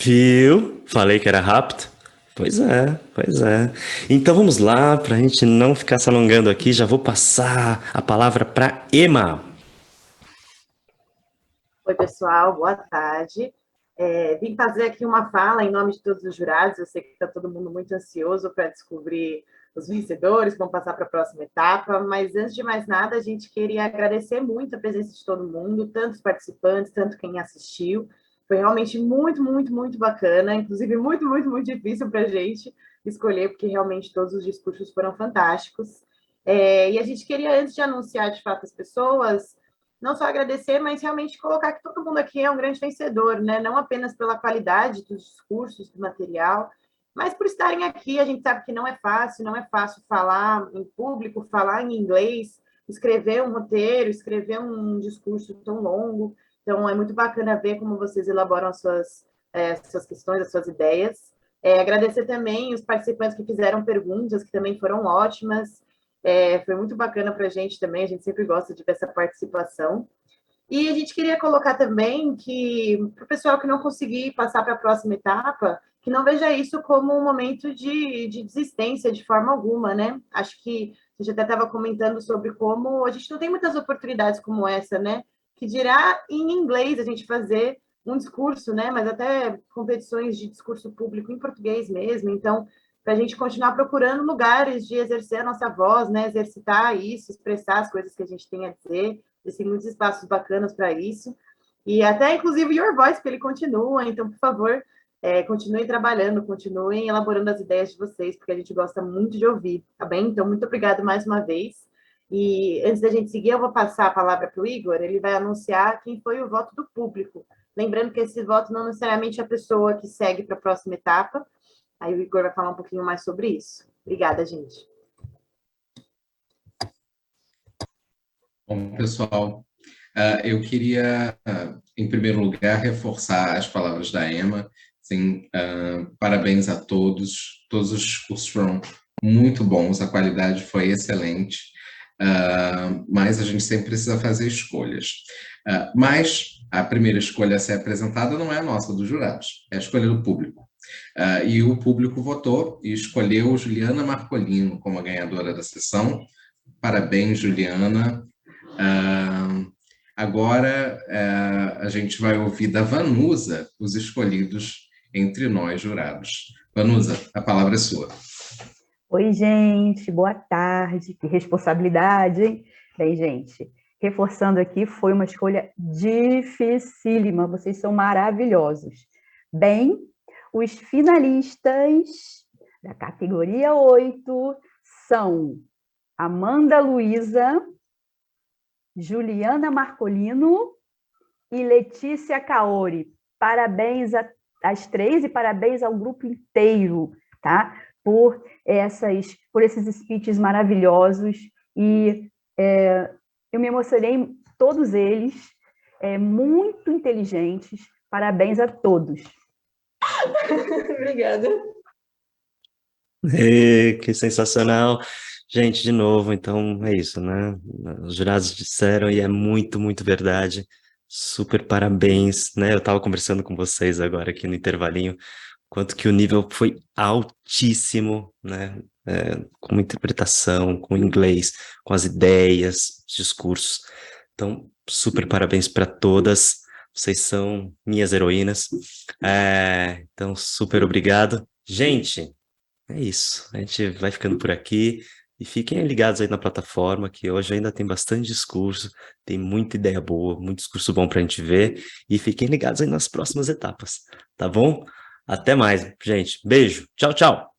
Viu? Falei que era rápido. Pois é, pois é. Então vamos lá, para a gente não ficar se alongando aqui, já vou passar a palavra para Emma. Oi, pessoal, boa tarde. Vim fazer aqui uma fala em nome de todos os jurados. Eu sei que está todo mundo muito ansioso para descobrir os vencedores, que vão passar para a próxima etapa, mas antes de mais nada, a gente queria agradecer muito a presença de todo mundo, tanto os participantes, tanto quem assistiu. Foi realmente muito, muito, muito bacana, inclusive muito, muito, muito difícil para a gente escolher, porque realmente todos os discursos foram fantásticos. E a gente queria, antes de anunciar de fato as pessoas, não só agradecer, mas realmente colocar que todo mundo aqui é um grande vencedor, né? Não apenas pela qualidade dos discursos, do material, mas por estarem aqui. A gente sabe que não é fácil falar em público, falar em inglês, escrever um roteiro, escrever um discurso tão longo. Então, é muito bacana ver como vocês elaboram as suas questões, as suas ideias. Agradecer também os participantes que fizeram perguntas, que também foram ótimas. Foi muito bacana para a gente também, a gente sempre gosta de ver essa participação. E a gente queria colocar também que, para o pessoal que não conseguir passar para a próxima etapa, que não veja isso como um momento de desistência de forma alguma, né? Acho que a gente até estava comentando sobre como a gente não tem muitas oportunidades como essa, né? Que dirá em inglês a gente fazer um discurso, né? Mas até competições de discurso público em português mesmo. Então, para a gente continuar procurando lugares de exercer a nossa voz, né? Exercitar isso, expressar as coisas que a gente tem a dizer. Existem muitos espaços bacanas para isso. E até, inclusive, o Your Voice, que ele continua. Então, por favor, continuem trabalhando, continuem elaborando as ideias de vocês, porque a gente gosta muito de ouvir, tá bem? Então, muito obrigada mais uma vez. E antes da gente seguir, eu vou passar a palavra para o Igor, ele vai anunciar quem foi o voto do público. Lembrando que esse voto não necessariamente é a pessoa que segue para a próxima etapa. Aí o Igor vai falar um pouquinho mais sobre isso. Obrigada, gente. Bom, pessoal, eu queria, em primeiro lugar, reforçar as palavras da Emma. Sim, parabéns a todos. Todos os discursos foram muito bons, a qualidade foi excelente. Mas a gente sempre precisa fazer escolhas. Mas a primeira escolha a ser apresentada não é a nossa, dos jurados, é a escolha do público. E o público votou e escolheu Juliana Marcolino como a ganhadora da sessão. Parabéns, Juliana. Agora a gente vai ouvir da Vanusa os escolhidos entre nós, jurados. Vanusa, a palavra é sua. Oi, gente, boa tarde, que responsabilidade, hein? Bem, gente, reforçando aqui, foi uma escolha dificílima, vocês são maravilhosos. Bem, os finalistas da categoria 8 são Amanda Luiza, Juliana Marcolino e Letícia Kaori. Parabéns às três e parabéns ao grupo inteiro, tá? Por esses speeches maravilhosos e eu me emocionei, todos eles, muito inteligentes. Parabéns a todos. Obrigada. Que sensacional. Gente, de novo, então é isso, né? Os jurados disseram e é muito, muito verdade. Super parabéns, né? Eu estava conversando com vocês agora aqui no intervalinho, quanto que o nível foi altíssimo, né? Com interpretação, com inglês, com as ideias, os discursos. Então, super parabéns para todas. Vocês são minhas heroínas. Então, super obrigado. Gente, é isso. A gente vai ficando por aqui. E fiquem ligados aí na plataforma, que hoje ainda tem bastante discurso, tem muita ideia boa, muito discurso bom para a gente ver. E fiquem ligados aí nas próximas etapas, tá bom? Até mais, gente. Beijo. Tchau, tchau.